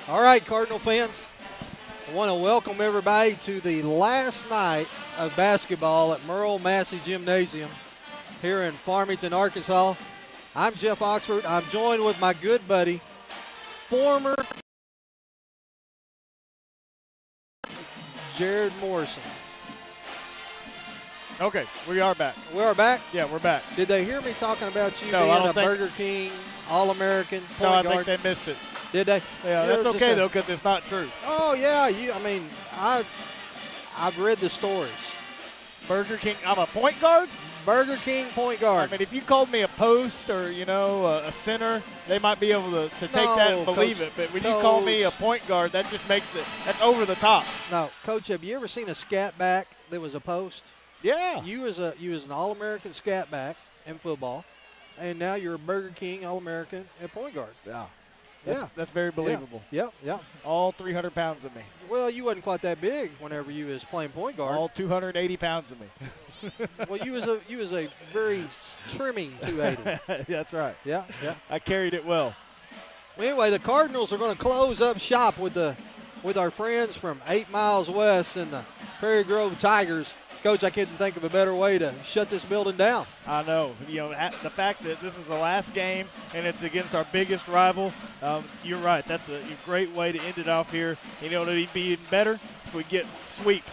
All right, Cardinal fans, I want to welcome everybody to the last night of basketball at Merle Massey Gymnasium here in Farmington, Arkansas. I'm Jeff Oxford. I'm joined with my good buddy, former Jared Morrison. Okay, we are back. We are back. Yeah, we're back. Did they hear me talking about you No, I being don't a think- Burger King All-American point No, I guard? think they missed it. Did they? Yeah, that's okay though, because it's not true. Oh yeah, I've read the stories. Burger King. I'm a point guard. Burger King point I guard. mean, if you called me a post or a center, they might be able to take that and No, believe Coach, it. But when you call me a point guard, that just makes it. That's over the top. No, Coach, have you ever seen a scat back that was a post? Yeah. You was an All-American scat back in football, and now you're a Burger King All-American at point guard. Yeah. Yeah. That's very believable. Yeah. All 300 pounds of me. Well, you wasn't quite that big whenever you was playing point guard. All 280 pounds of me. Well, you was a very trimming 280. That's right. Yeah. I carried it well. Well, anyway, the Cardinals are going to close up shop with our friends from 8 miles west and the Prairie Grove Tigers. Coach, I couldn't think of a better way to shut this building down. I know. The fact that this is the last game and it's against our biggest rival, you're right. That's a great way to end it off here. It'd be even better if we get sweep,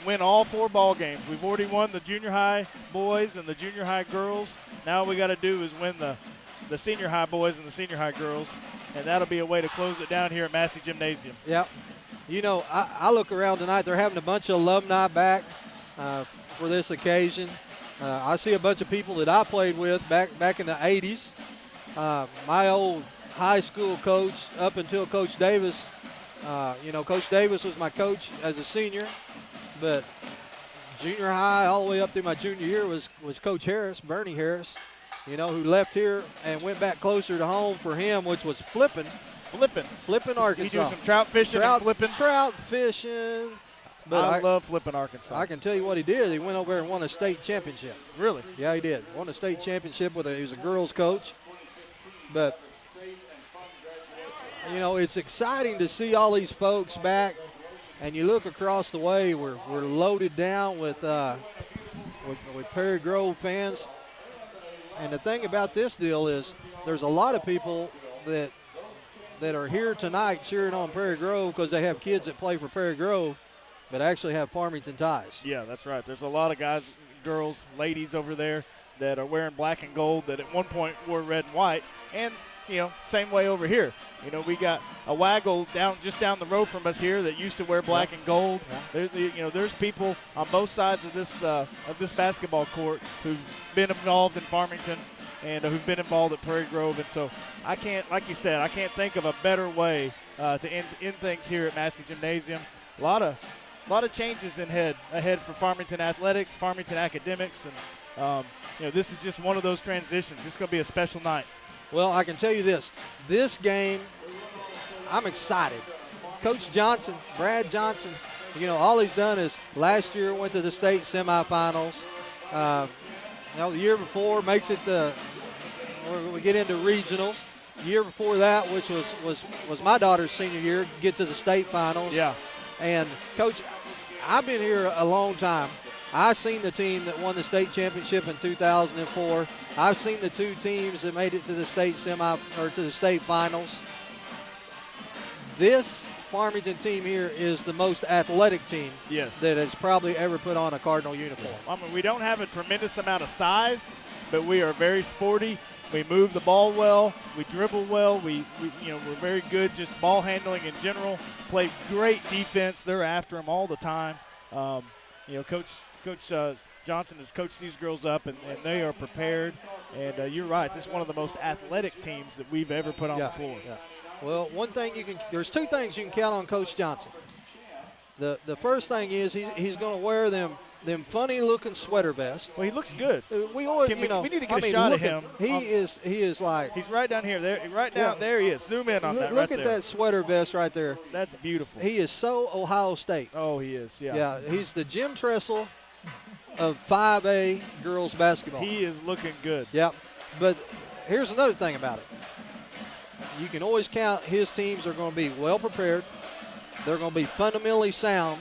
win all 4 ball games. We've already won the junior high boys and the junior high girls. Now all we got to do is win the senior high boys and the senior high girls, and that'll be a way to close it down here at Massey Gymnasium. Yep. I look around tonight. They're having a bunch of alumni back for this occasion. I see a bunch of people that I played with back in the 80s. My old high school coach up until Coach Davis. Coach Davis was my coach as a senior, but junior high all the way up through my junior year was Coach Harris, Bernie Harris, who left here and went back closer to home for him, which was Flippin, Arkansas. He do some trout fishing and flipping. Trout fishing. But I love flipping Arkansas. I can tell you what he did. He went over there and won a state championship. Really? Yeah, he did. Won a state championship he was a girls coach. But, it's exciting to see all these folks back. And you look across the way, we're loaded down with Prairie Grove fans. And the thing about this deal is there's a lot of people that are here tonight cheering on Prairie Grove because they have kids that play for Prairie Grove, but actually have Farmington ties. Yeah, that's right. There's a lot of guys, girls, ladies over there that are wearing black and gold that at one point wore red and white. And, same way over here. We got a Waggle just down the road from us here that used to wear black and gold. Yeah. There's people on both sides of this basketball court who've been involved in Farmington and who've been involved at Prairie Grove. And so I can't, like you said, I can't think of a better way to end things here at Massey Gymnasium. A lot of changes ahead for Farmington Athletics, Farmington Academics, and this is just one of those transitions. It's going to be a special night. Well, I can tell you this game, I'm excited. Coach Johnson, Brad Johnson, all he's done is last year went to the state semifinals. The year before makes it we get into regionals. The year before that, which was my daughter's senior year, get to the state finals. Yeah. And, Coach, I've been here a long time. I've seen the team that won the state championship in 2004. I've seen the 2 teams that made it to the state to the state finals. This Farmington team here is the most athletic team that has probably ever put on a Cardinal uniform. I mean, we don't have a tremendous amount of size, but we are very sporty. We move the ball well. We dribble well. We're very good just ball handling in general. Play great defense. They're after them all the time. Coach Johnson has coached these girls up, and they are prepared. And you're right. This is one of the most athletic teams that we've ever put on the floor. Yeah. Well, there's 2 things you can count on Coach Johnson. The first thing is he's going to wear them funny-looking sweater vests. Well, he looks good. We always, we need to get a shot at him. He is like. He's right down here. There he is. Zoom in on that Look at that sweater vest right there. That's beautiful. He is so Ohio State. Oh, he is. Yeah. Yeah, he's the Jim Tressel of 5A girls basketball. He is looking good. Yep. But here's another thing about it. you can always count his teams are going to be well prepared. They're going to be fundamentally sound.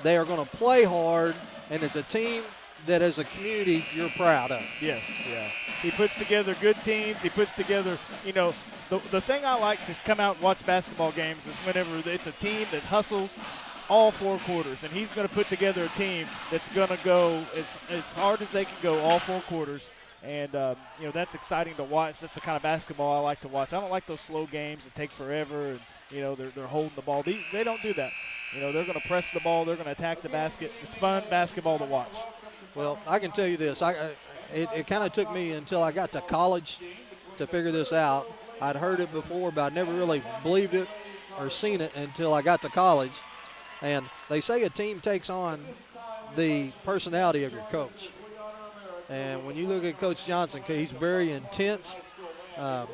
They are going to play hard, and it's a team that as a community you're proud of. Yes, yeah. He puts together good teams. He puts together, the thing I like to come out and watch basketball games is whenever it's a team that hustles all 4 quarters, and he's going to put together a team that's going to go as hard as they can go all 4 quarters. And, that's exciting to watch. That's the kind of basketball I like to watch. I don't like those slow games that take forever and, they're holding the ball. They don't do that. They're going to press the ball. They're going to attack the basket. It's fun basketball to watch. Well, I can tell you this. It kind of took me until I got to college to figure this out. I'd heard it before, but I never really believed it or seen it until I got to college. And they say a team takes on the personality of your coach. And when you look at Coach Johnson, he's very intense, so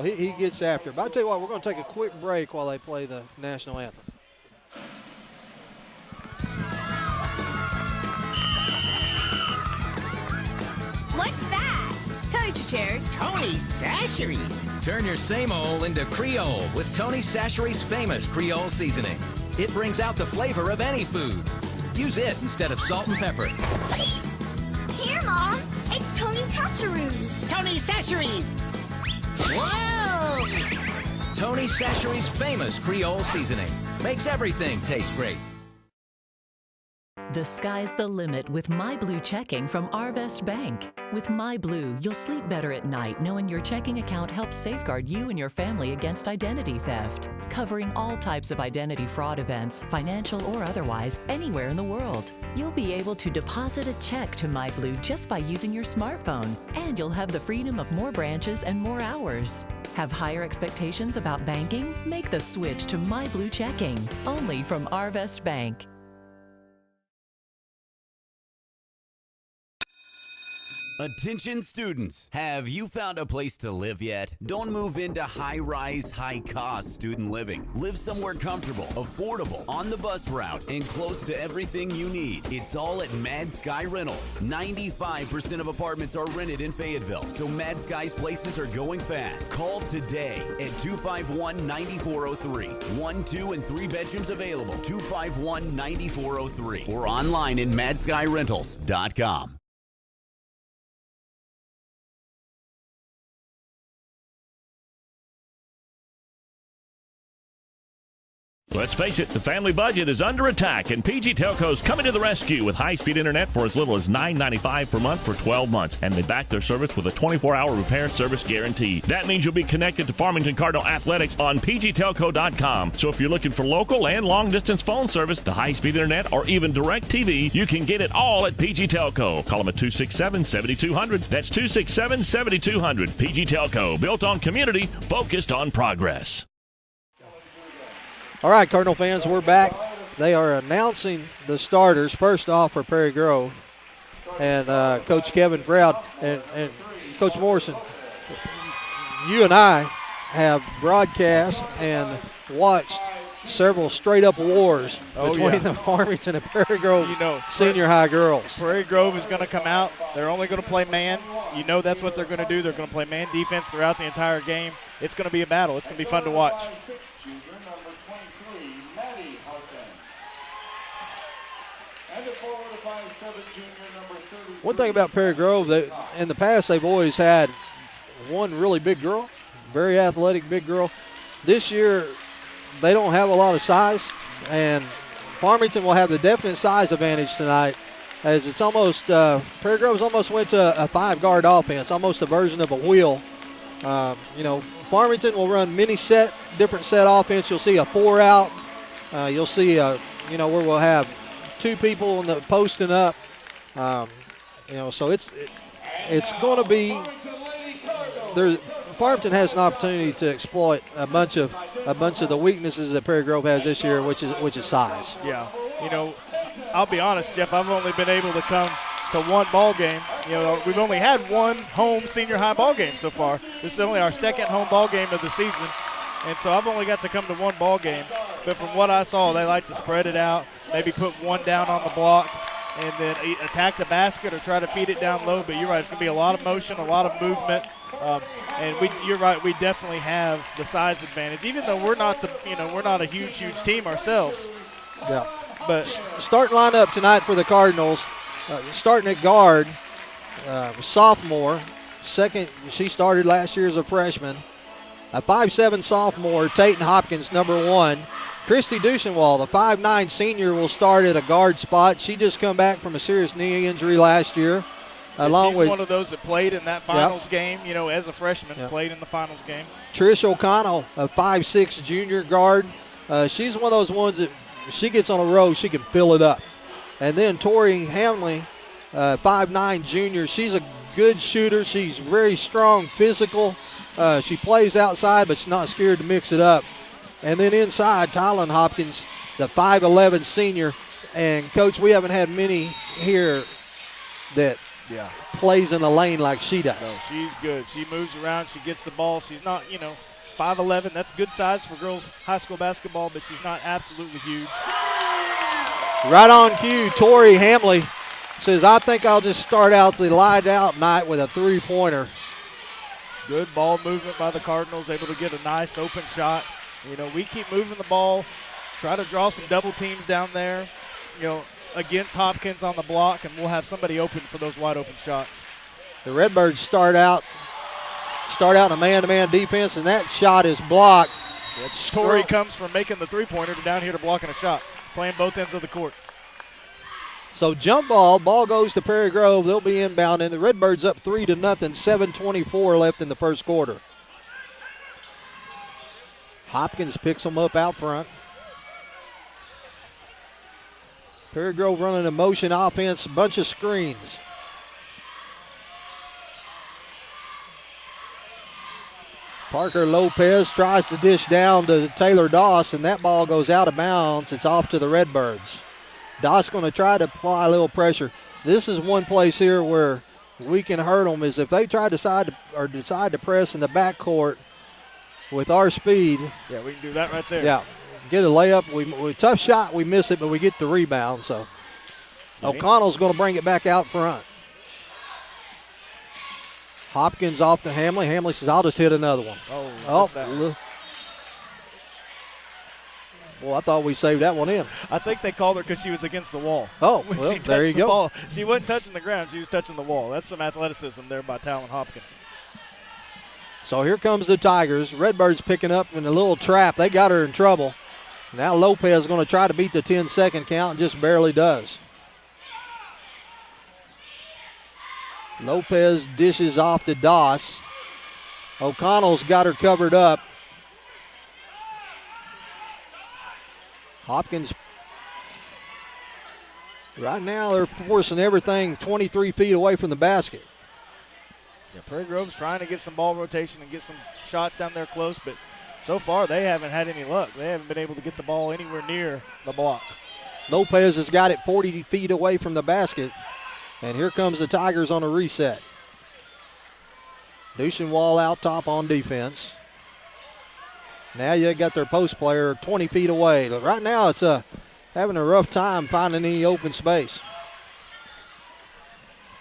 he gets after it. But I'll tell you what, we're going to take a quick break while they play the national anthem. What's that? Tony Chairs. Tony Sacheries. Turn your same old into Creole with Tony Sacheries' famous Creole seasoning. It brings out the flavor of any food. Use it instead of salt and pepper. Here, Mom. It's Tony Chacharoos. Tony Sacheries. Whoa! Tony Sacheries' famous Creole seasoning makes everything taste great. The sky's the limit with MyBlue checking from Arvest Bank. With MyBlue, you'll sleep better at night knowing your checking account helps safeguard you and your family against identity theft, covering all types of identity fraud events, financial or otherwise, anywhere in the world. You'll be able to deposit a check to MyBlue just by using your smartphone, and you'll have the freedom of more branches and more hours. Have higher expectations about banking? Make the switch to MyBlue checking, only from Arvest Bank. Attention students, have you found a place to live yet? Don't move into high-rise, high-cost student living. Live somewhere comfortable, affordable, on the bus route, and close to everything you need. It's all at Mad Sky Rentals. 95% of apartments are rented in Fayetteville, so Mad Sky's places are going fast. Call today at 251-9403. 1, 2, and 3 bedrooms available. 251-9403. Or online at madskyrentals.com. Let's face it, the family budget is under attack, and PG Telco's coming to the rescue with high-speed internet for as little as $9.95 per month for 12 months, and they back their service with a 24-hour repair service guarantee. That means you'll be connected to Farmington Cardinal Athletics on pgtelco.com. So if you're looking for local and long-distance phone service, the high-speed internet, or even direct TV, you can get it all at PG Telco. Call them at 267-7200. That's 267-7200. PG Telco, built on community, focused on progress. All right, Cardinal fans, we're back. They are announcing the starters. First off for Prairie Grove, and Coach Kevin Froud and Coach Morrison. You and I have broadcast and watched several straight-up wars between the Farmington and Prairie Grove senior high girls. Prairie Grove is going to come out. They're only going to play man. That's what they're going to do. They're going to play man defense throughout the entire game. It's going to be a battle. It's going to be fun to watch. One thing about Prairie Grove, in the past they've always had one really big girl, very athletic big girl. This year they don't have a lot of size, and Farmington will have the definite size advantage tonight, as it's almost, Prairie Grove's almost went to a 5-guard offense, almost a version of a wheel. Farmington will run different set offense. You'll see a 4-out. You'll see, where we'll have 2 people on the posting up. So it's going to be Farmington has an opportunity to exploit a bunch of the weaknesses that Prairie Grove has this year, which is size. Yeah, I'll be honest, Jeff. I've only been able to come to one ball game. We've only had one home senior high ball game so far. This is only our second home ball game of the season, and so I've only got to come to one ball game. But from what I saw, they like to spread it out, maybe put one down on the block, and then attack the basket or try to feed it down low. But you're right, it's going to be a lot of motion, a lot of movement, And you're right, we definitely have the size advantage, even though we're not a huge team ourselves. Yeah. But Starting lineup tonight for the Cardinals, starting at guard, sophomore. Second, she started last year as a freshman. A 5'7" sophomore, Tayton Hopkins, number 1. Christy Duchenwald, the 5'9" senior, will start at a guard spot. She just come back from a serious knee injury last year. She's one of those that played in that finals game, as a freshman, played in the finals game. Trish O'Connell, a 5'6" junior guard. She's one of those ones that she gets on a row, she can fill it up. And then Tori Hamley, 5'9" junior. She's a good shooter. She's very strong, physical. She plays outside, but she's not scared to mix it up. And then inside, Tylen Hopkins, the 5'11" senior. And, Coach, we haven't had many here that plays in the lane like she does. No, she's good. She moves around. She gets the ball. She's not, 5'11". That's good size for girls high school basketball, but she's not absolutely huge. Right on cue, Tori Hamley says, I think I'll just start out the light-out night with a three-pointer. Good ball movement by the Cardinals, able to get a nice open shot. We keep moving the ball, try to draw some double teams down there, against Hopkins on the block, and we'll have somebody open for those wide open shots. The Redbirds start out in a man-to-man defense, and that shot is blocked. Tori comes from making the three-pointer to down here to blocking a shot, playing both ends of the court. So jump ball goes to Prairie Grove. They'll be inbound, and the Redbirds up 3-0, 7:24 left in the first quarter. Hopkins picks them up out front. Prairie Grove running a motion offense, a bunch of screens. Parker Lopez tries to dish down to Taylor Doss, and that ball goes out of bounds. It's off to the Redbirds. Doss going to try to apply a little pressure. This is one place here where we can hurt them, is if they decide to press in the backcourt with our speed. Yeah, we can do that right there. Yeah, get a layup. We tough shot, we miss it, but we get the rebound. So O'Connell's going to bring it back out front. Hopkins off to Hamley. Hamley says, I'll just hit another one. Well, I thought we saved that one in. I think they called her because she was against the wall. Oh, well, there you go. Ball. She wasn't touching the ground. She was touching the wall. That's some athleticism there by Tylen Hopkins. So here comes the Tigers. Redbirds picking up in a little trap. They got her in trouble. Now Lopez is going to try to beat the 10-second count and just barely does. Lopez dishes off to Doss. O'Connell's got her covered up. Hopkins, right now they're forcing everything 23 feet away from the basket. Yeah, Prairie Grove's trying to get some ball rotation and get some shots down there close, but so far they haven't had any luck. They haven't been able to get the ball anywhere near the block. Lopez has got it 40 feet away from the basket, and here comes the Tigers on a reset. Duchenwald out top on defense. Now you got their post player 20 feet away. Right now it's having a rough time finding any open space.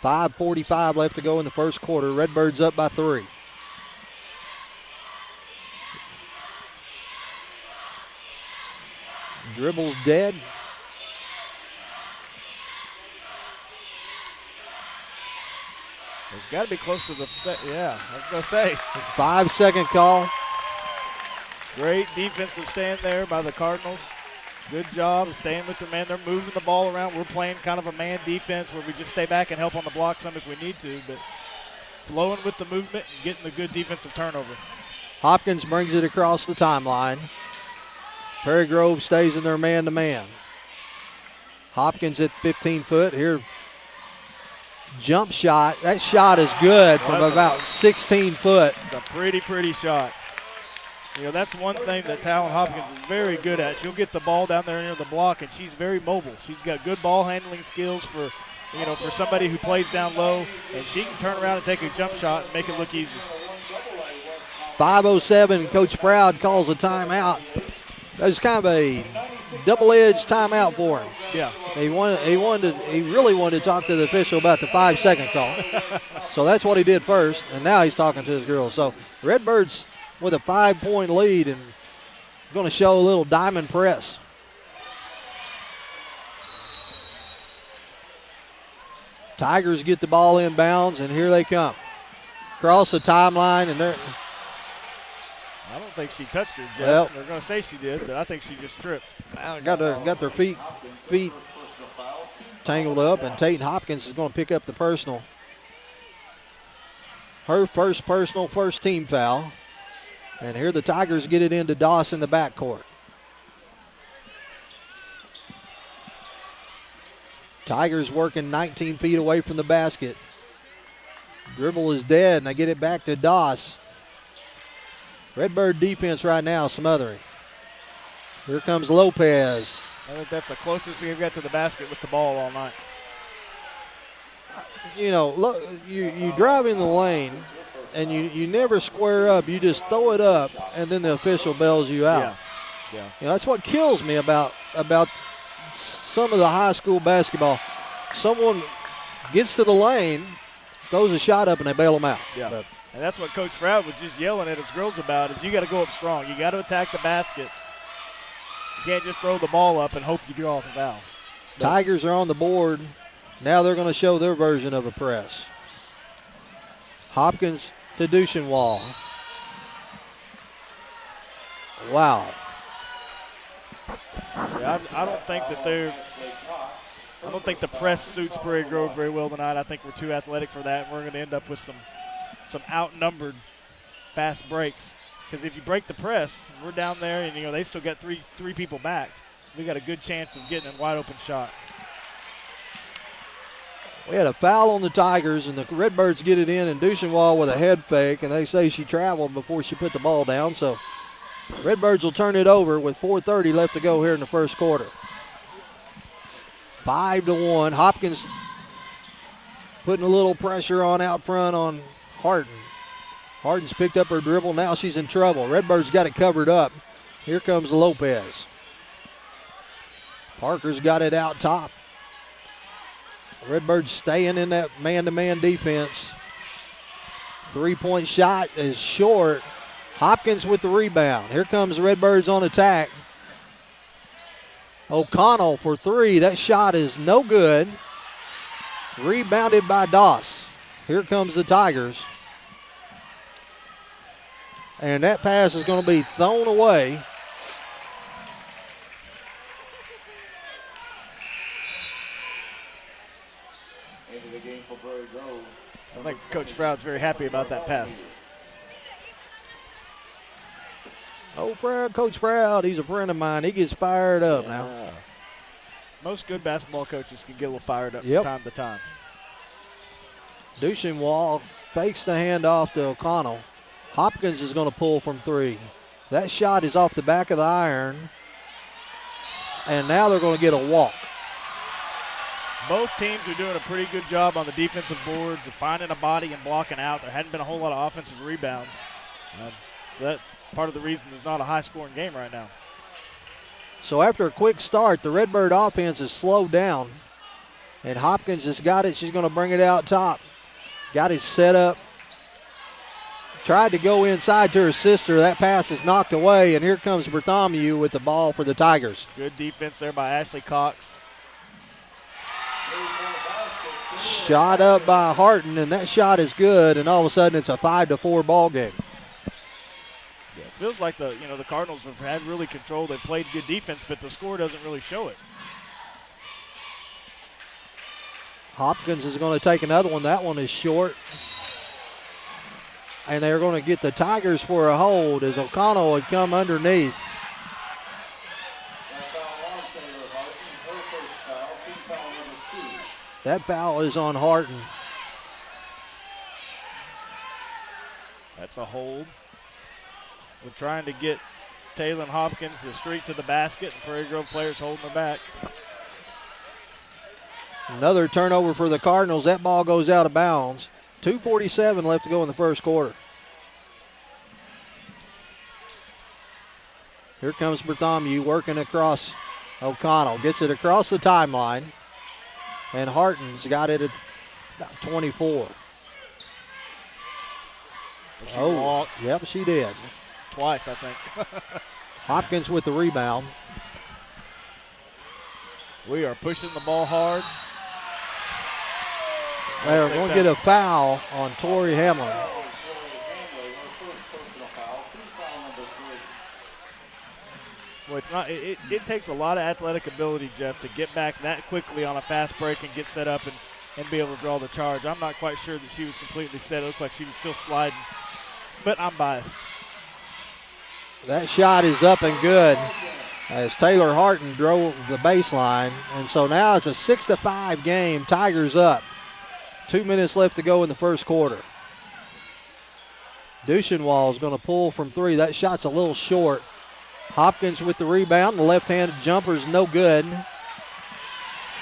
5:45 left to go in the first quarter. Redbirds up by 3. Dribbles dead. It's got to be close to the set. Yeah, I was going to say. 5-second call. Great defensive stand there by the Cardinals. Good job of staying with their man. They're moving the ball around. We're playing kind of a man defense where we just stay back and help on the block some if we need to, but flowing with the movement and getting a good defensive turnover. Hopkins brings it across the timeline. Prairie Grove stays in their man-to-man. Hopkins at 15 foot. Here, jump shot. That shot is good from about 16 foot. It's a pretty shot. You know, that's one thing that Tylen Hopkins is very good at. She'll get the ball down there near the block, and she's very mobile. She's got good ball handling skills for somebody who plays down low, and she can turn around and take a jump shot and make it look easy. 5:07, Coach Froud calls a timeout. That was kind of a double-edged timeout for him. Yeah. He really wanted to talk to the official about the 5-second call. So that's what he did first, and now he's talking to his girls. So Redbirds with a 5-point lead and going to show a little diamond press. Tigers get the ball inbounds, and here they come. Cross the timeline, and they're... I don't think she touched her, Jeff. Well, They're going to say she did, but I think she just tripped. Got their feet tangled up, and Tatum Hopkins is going to pick up the personal. Her first personal, first team foul. And here the Tigers get it into Doss in the backcourt. Tigers working 19 feet away from the basket. Dribble is dead, and they get it back to Doss. Redbird defense right now smothering. Here comes Lopez. I think that's the closest they've got to the basket with the ball all night. You know, look, you drive in the lane, and you never square up. You just throw it up, and then the official bails you out. Yeah. You know, that's what kills me about some of the high school basketball. Someone gets to the lane, throws a shot up, and they bail them out. Yeah. But And that's what Coach Froud was just yelling at his girls about, is you got to go up strong. You got to attack the basket. You can't just throw the ball up and hope you get off the foul. Tigers are on the board. Now they're going to show their version of a press. Hopkins to Duchenwall. Wow. See, I don't think that I don't think the press suits Prairie Grove very well tonight. I think we're too athletic for that, and we're going to end up with some outnumbered fast breaks. Because if you break the press, we're down there, and they still got three people back. We got a good chance of getting a wide open shot. We had a foul on the Tigers, and the Redbirds get it in, and Duchenwall with a head fake, and they say she traveled before she put the ball down. So Redbirds will turn it over with 4:30 left to go here in the first quarter. 5-1. Hopkins putting a little pressure on out front on Harden. Harden's picked up her dribble. Now she's in trouble. Redbirds got it covered up. Here comes Lopez. Parker's got it out top. Redbirds staying in that man-to-man defense. Three-point shot is short. Hopkins with the rebound. Here comes Redbirds on attack. O'Connell for three. That shot is no good. Rebounded by Doss. Here comes the Tigers. And that pass is going to be thrown away. I think Coach Froud's very happy about that pass. Oh, Coach Froud, he's a friend of mine. He gets fired up now. Most good basketball coaches can get a little fired up Yep. from time to time. Duchenwall fakes the handoff to O'Connell. Hopkins is going to pull from three. That shot is off the back of the iron. And now they're going to get a walk. Both teams are doing a pretty good job on the defensive boards of finding a body and blocking out. There hadn't been a whole lot of offensive rebounds. So that part of the reason there's not a high-scoring game right now. So after a quick start, the Redbird offense is slowed down. And Hopkins has got it. She's going to bring it out top. Got it set up. Tried to go inside to her sister. That pass is knocked away. And here comes Bartholomew with the ball for the Tigers. Good defense there by Ashley Cox. Shot up by Harton, and that shot is good. And all of a sudden, it's a 5-4 ball game. Yeah, it feels like the Cardinals have had really control. They've played good defense, but the score doesn't really show it. Hopkins is going to take another one. That one is short. And they're going to get the Tigers for a hold as O'Connell would come underneath. That foul is on Harton. That's a hold. We're trying to get Taylor Hopkins to streak to the basket, and Prairie Grove players holding her back. Another turnover for the Cardinals. That ball goes out of bounds. 2:47 left to go in the first quarter. Here comes Bartholomew working across O'Connell gets it across the timeline, and Harton's got it at about 24. She walked yep, she did. twice, I think. Hopkins with the rebound. We are pushing the ball hard. They're going to get a foul on Tori Hamlin. Well, it's not. It takes a lot of athletic ability, Jeff, to get back that quickly on a fast break and get set up and be able to draw the charge. I'm not quite sure that she was completely set. It looked like she was still sliding, but I'm biased. That shot is up and good as Taylor Harton drove the baseline. And so now it's a 6-5 game. Tigers up. 2 minutes left to go in the first quarter. Duchenwall is going to pull from three. That shot's a little short. Hopkins with the rebound. The left-handed jumper's no good.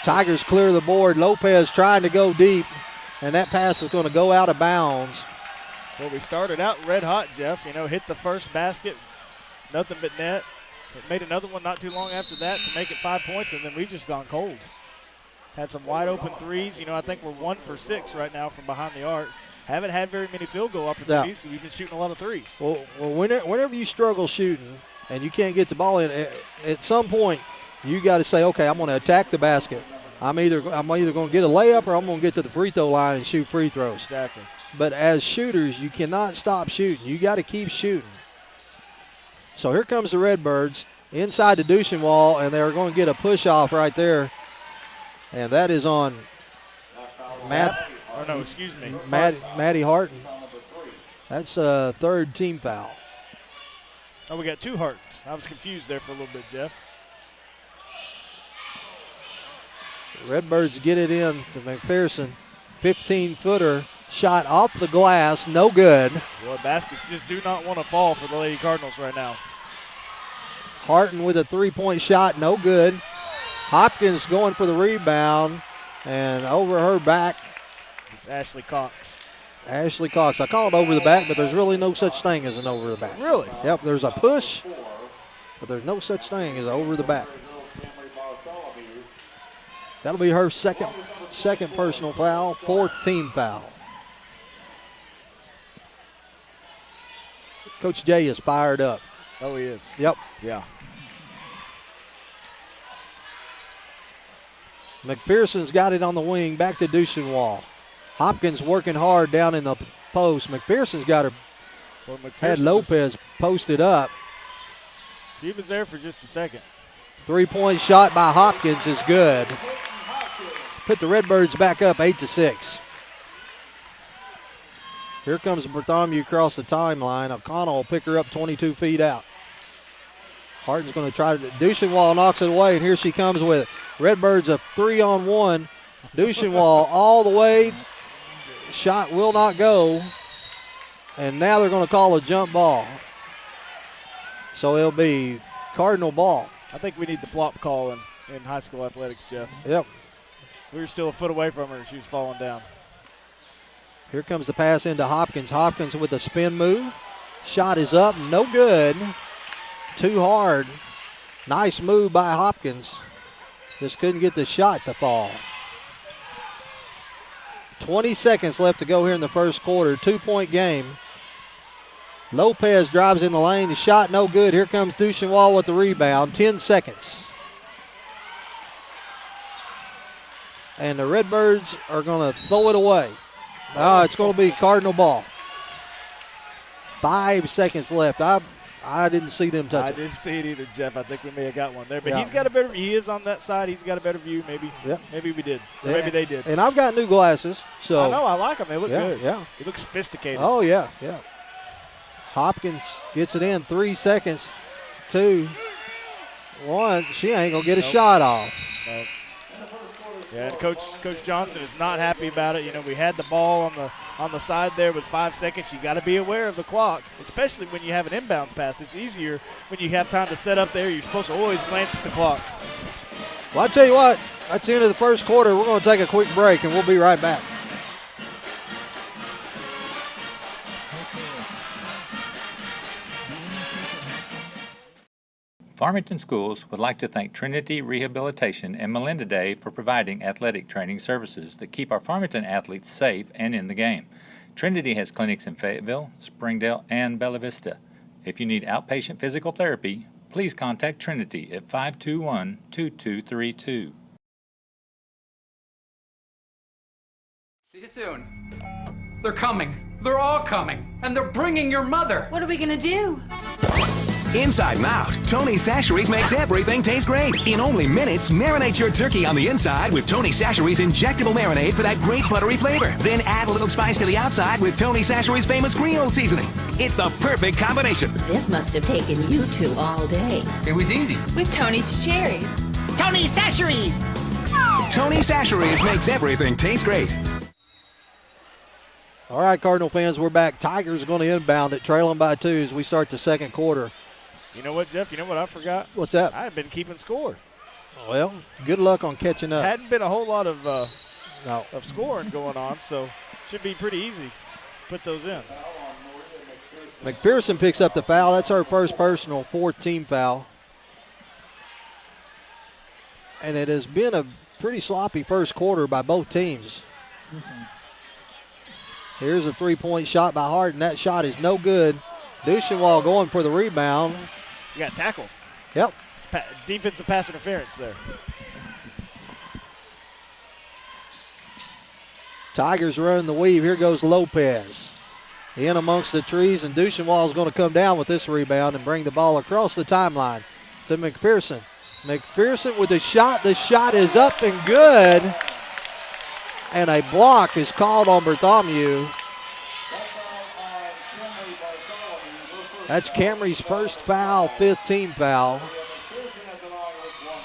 Tigers clear the board. Lopez trying to go deep, and that pass is going to go out of bounds. Well, we started out red hot, Jeff. Hit the first basket, nothing but net. It made another one not too long after that to make it 5 points, and then we've just gone cold. Had some wide open threes. I think we're 1 for 6 right now from behind the arc. Haven't had very many field goal opportunities. We've been shooting a lot of threes. Well, whenever you struggle shooting and you can't get the ball in, at some point you got to say, okay, I'm going to attack the basket. I'm either going to get a layup or I'm going to get to the free throw line and shoot free throws. Exactly. But as shooters, you cannot stop shooting. You got to keep shooting. So here comes the Redbirds inside the Duchenwall, and they're going to get a push off right there. And that is on Maddie Harton. That's a third team foul. Oh, we got 2 Hartons. I was confused there for a little bit, Jeff. Redbirds get it in to McPherson. 15-footer shot off the glass, no good. Boy, baskets just do not want to fall for the Lady Cardinals right now. Harton with a three-point shot, no good. Hopkins going for the rebound, and over her back. It's Ashley Cox. Ashley Cox. I call it over the back, but there's really no such thing as an over the back. Really? Yep, there's a push, but there's no such thing as over the back. That'll be her second personal foul, 4th team foul. Coach Jay is fired up. Oh, he is. Yep. Yeah. McPherson's got it on the wing, back to Duchenwall. Hopkins working hard down in the post. McPherson's got her, had Lopez posted up. She was there for just a second. 3-point shot by Hopkins is good. Put the Redbirds back up 8-6. Here comes Bartholomew across the timeline. O'Connell will pick her up 22 feet out. Harton's going to try to, Duchenwall knocks it away, and here she comes with it. Redbirds a 3-on-1. Duchenwall all the way. Shot will not go. And now they're going to call a jump ball. So it'll be Cardinal ball. I think we need the flop call in high school athletics, Jeff. Yep. We were still a foot away from her, and she was falling down. Here comes the pass into Hopkins. Hopkins with a spin move. Shot is up, no good. Too hard. Nice move by Hopkins. Just couldn't get the shot to fall. 20 seconds left to go here in the first quarter. 2-point game. Lopez drives in the lane. The shot no good. Here comes Duchenwall with the rebound. 10 seconds. And the Redbirds are going to throw it away. It's going to be Cardinal ball. 5 seconds left. I didn't see them touch it. I didn't see it either, Jeff. I think we may have got one there. But Yeah. he's got a better – he is on that side. He's got a better view. Maybe maybe we did. Or maybe they did. And I've got new glasses. So I know. I like them. They look good. Yeah. He looks sophisticated. Oh, yeah. Hopkins gets it in. 3 seconds. 2, 1. She ain't going to get a shot off. No. Yeah, and Coach Johnson is not happy about it. We had the ball on the side there with 5 seconds. You got to be aware of the clock, especially when you have an inbounds pass. It's easier when you have time to set up there. You're supposed to always glance at the clock. Well, I tell you what, that's the end of the first quarter. We're going to take a quick break, and we'll be right back. Farmington Schools would like to thank Trinity Rehabilitation and Melinda Day for providing athletic training services that keep our Farmington athletes safe and in the game. Trinity has clinics in Fayetteville, Springdale, and Bella Vista. If you need outpatient physical therapy, please contact Trinity at 521-2232. See you soon. They're coming. They're all coming. And they're bringing your mother. What are we gonna do? Inside Mouth, Tony Chachere's makes everything taste great. In only minutes, marinate your turkey on the inside with Tony Chachere's injectable marinade for that great buttery flavor. Then add a little spice to the outside with Tony Chachere's famous Creole seasoning. It's the perfect combination. This must have taken you two all day. It was easy. With Tony Chachere's. Tony Chachere's. Tony Chachere's makes everything taste great. All right, Cardinal fans, we're back. Tigers going to inbound it, trailing by 2 as we start the second quarter. You know what, Jeff? You know what I forgot? What's that? I've been keeping score. Well, good luck on catching up. Hadn't been a whole lot of No. of scoring going on, so should be pretty easy. Put those in. McPherson picks up the foul. That's her first personal, 4th team foul. And it has been a pretty sloppy first quarter by both teams. Here's a three-point shot by Hart, and that shot is no good. Duchenwald going for the rebound. She got tackled. Yep. It's defensive pass interference there. Tigers running the weave. Here goes Lopez. In amongst the trees, and Duchenwald is going to come down with this rebound and bring the ball across the timeline to McPherson. McPherson with the shot. The shot is up and good. And a block is called on Bartholomew. That's Camry's first foul, 5th team foul.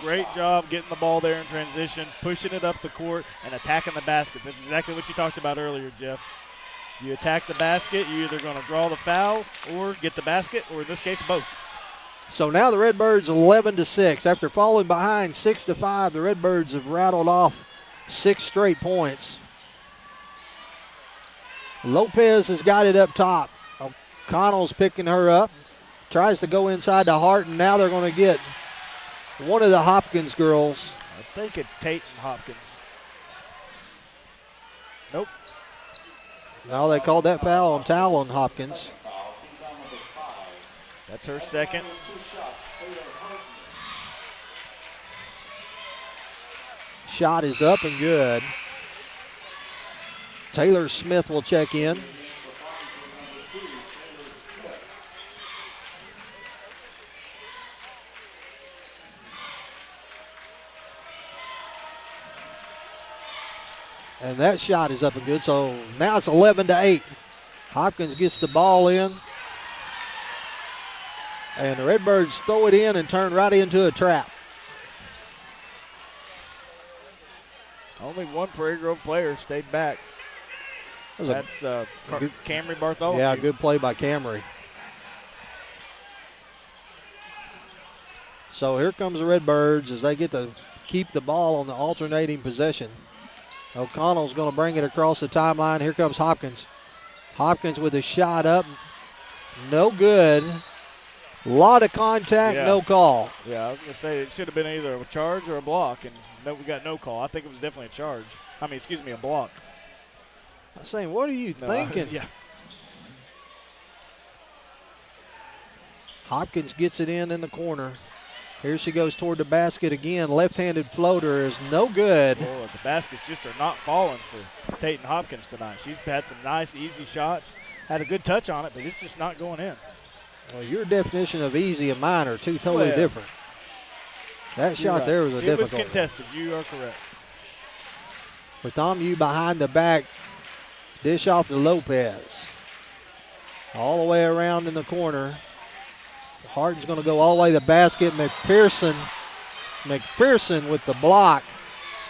Great job getting the ball there in transition, pushing it up the court, and attacking the basket. That's exactly what you talked about earlier, Jeff. You attack the basket, you're either going to draw the foul or get the basket, or in this case, both. So now the Redbirds 11-6. After falling behind 6-5, the Redbirds have rattled off 6 straight points. Lopez has got it up top. O'Connell's picking her up. Tries to go inside to Hart, and now they're going to get one of the Hopkins girls. I think it's Tate and Hopkins. Nope. No, they called that foul on Talon Hopkins. That's her second. Shot is up and good. Taylor Smith will check in. And that shot is up and good. So now it's 11-8. Hopkins gets the ball in. And the Redbirds throw it in and turn right into a trap. Only one Prairie Grove player stayed back. That's Camry Bartholomew. Yeah, good play by Camry. So here comes the Redbirds as they get to keep the ball on the alternating possession. O'Connell's going to bring it across the timeline. Here comes Hopkins. Hopkins with a shot up. No good. A lot of contact, no call. Yeah, I was going to say it should have been either a charge or a block, and no, we got no call. I think it was definitely a charge. A block. I was saying, what are you thinking? Yeah. Hopkins gets it in the corner. Here she goes toward the basket again. Left-handed floater is no good. Boy, the baskets just are not falling for Tate Hopkins tonight. She's had some nice, easy shots. Had a good touch on it, but it's just not going in. Well, your definition of easy and mine are two totally different. That shot there was a difficult one. It was contested. You are correct. Bartholomew behind the back. Dish off to Lopez. All the way around in the corner. Harden's going to go all the way to the basket. McPherson with the block.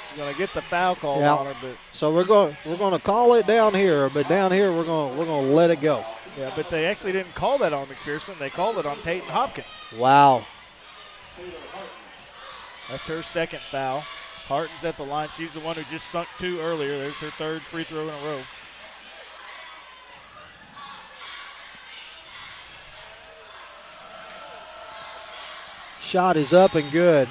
She's going to get the foul call on her, but so we're going to call it down here, but down here we're going to let it go. Yeah, but they actually didn't call that on McPherson. They called it on Tate Hopkins. Wow. That's her second foul. Harton's at the line. She's the one who just sunk 2 earlier. There's her 3rd free throw in a row. Shot is up and good.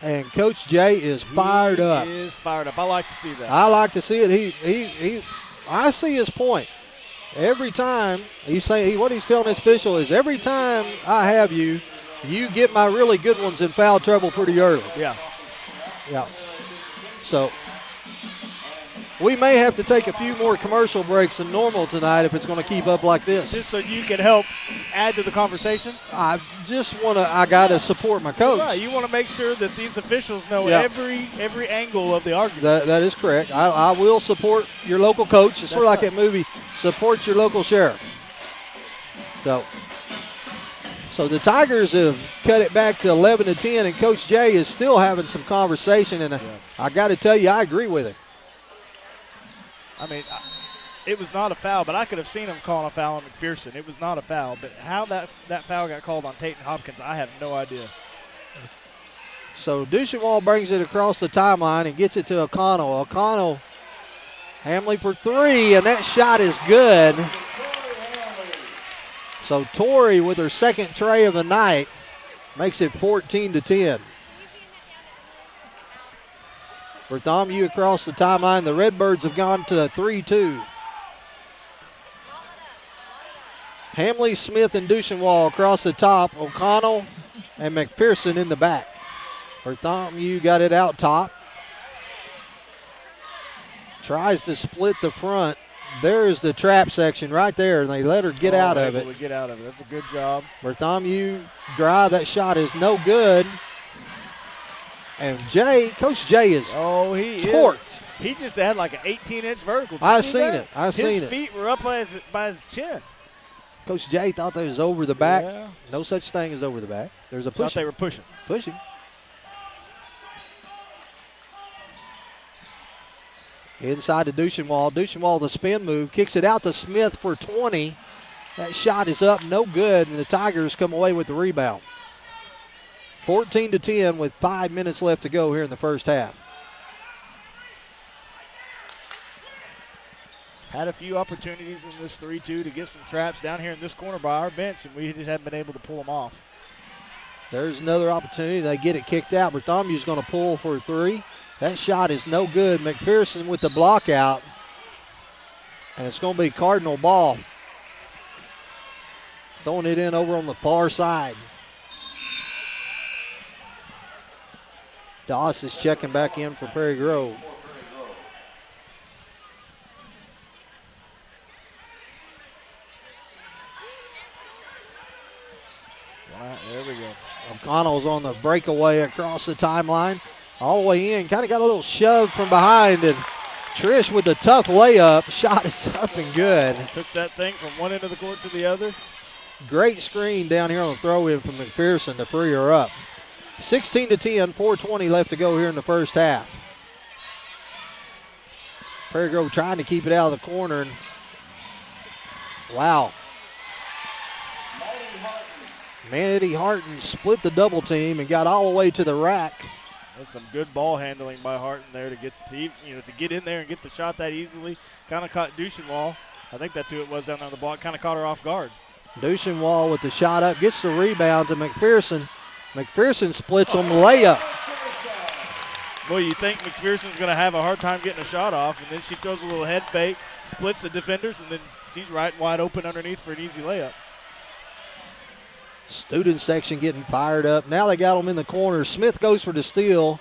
And Coach Jay is fired up. He is fired up. I like to see that. I like to see it. I see his point. Every time what he's telling this official is every time I have you, you get my really good ones in foul trouble pretty early. Yeah. Yeah. So we may have to take a few more commercial breaks than normal tonight if it's going to keep up like this. Just so you can help add to the conversation? I got to support my coach. Right. You want to make sure that these officials know every angle of the argument. That is correct. I will support your local coach. It's sort of like that movie, Support Your Local Sheriff. So the Tigers have cut it back to 11-10, and Coach Jay is still having some conversation, and I got to tell you, I agree with him. I mean, it was not a foul, but I could have seen him calling a foul on McPherson. It was not a foul, but how that foul got called on Tate and Hopkins, I have no idea. So Duchesnois brings it across the timeline and gets it to O'Connell. O'Connell, Hamley for three, and that shot is good. So Torrey with her second tray of the night makes it 14-10. Bartholomew across the timeline. The Redbirds have gone to a 3-2. Hamley, Smith, and Duchesnois across the top. O'Connell and McPherson in the back. Bartholomew got it out top. Tries to split the front. There's the trap section right there, and they let her get out of it. Get out of it. That's a good job. Bartholomew drive. That shot is no good. And Coach Jay is torqued. He just had like an 18-inch vertical. I've seen it. His feet were up by his chin. Coach Jay thought that was over the back. Yeah. No such thing as over the back. There's a push. Thought they were pushing. Pushing. Inside to Duchesnois. Duchesnois, the spin move, kicks it out to Smith for 20. That shot is up, no good, and the Tigers come away with the rebound. 14-10 with 5 minutes left to go here in the first half. Had a few opportunities in this 3-2 to get some traps down here in this corner by our bench, and we just haven't been able to pull them off. There's another opportunity. They get it kicked out. Bartholomew's going to pull for a three. That shot is no good. McPherson with the block out. And it's going to be Cardinal ball. Throwing it in over on the far side. Doss is checking back in for Prairie Grove. There we go. O'Connell's on the breakaway across the timeline. All the way in. Kind of got a little shove from behind. And Trish with the tough layup. Shot is up and good. Took that thing from one end of the court to the other. Great screen down here on the throw-in from McPherson to free her up. 16-10, 4:20 left to go here in the first half. Prairie Grove trying to keep it out of the corner. And wow. Manatee Harton split the double team and got all the way to the rack. That's some good ball handling by Harton there to get in there and get the shot that easily. Kind of caught Duchesnois. I think that's who it was down on the block. Kind of caught her off guard. Duchesnois with the shot up, gets the rebound to McPherson. McPherson splits on the layup. Boy, you think McPherson's going to have a hard time getting a shot off, and then she goes a little head fake, splits the defenders, and then she's right wide open underneath for an easy layup. Student section getting fired up. Now they got them in the corner. Smith goes for the steal.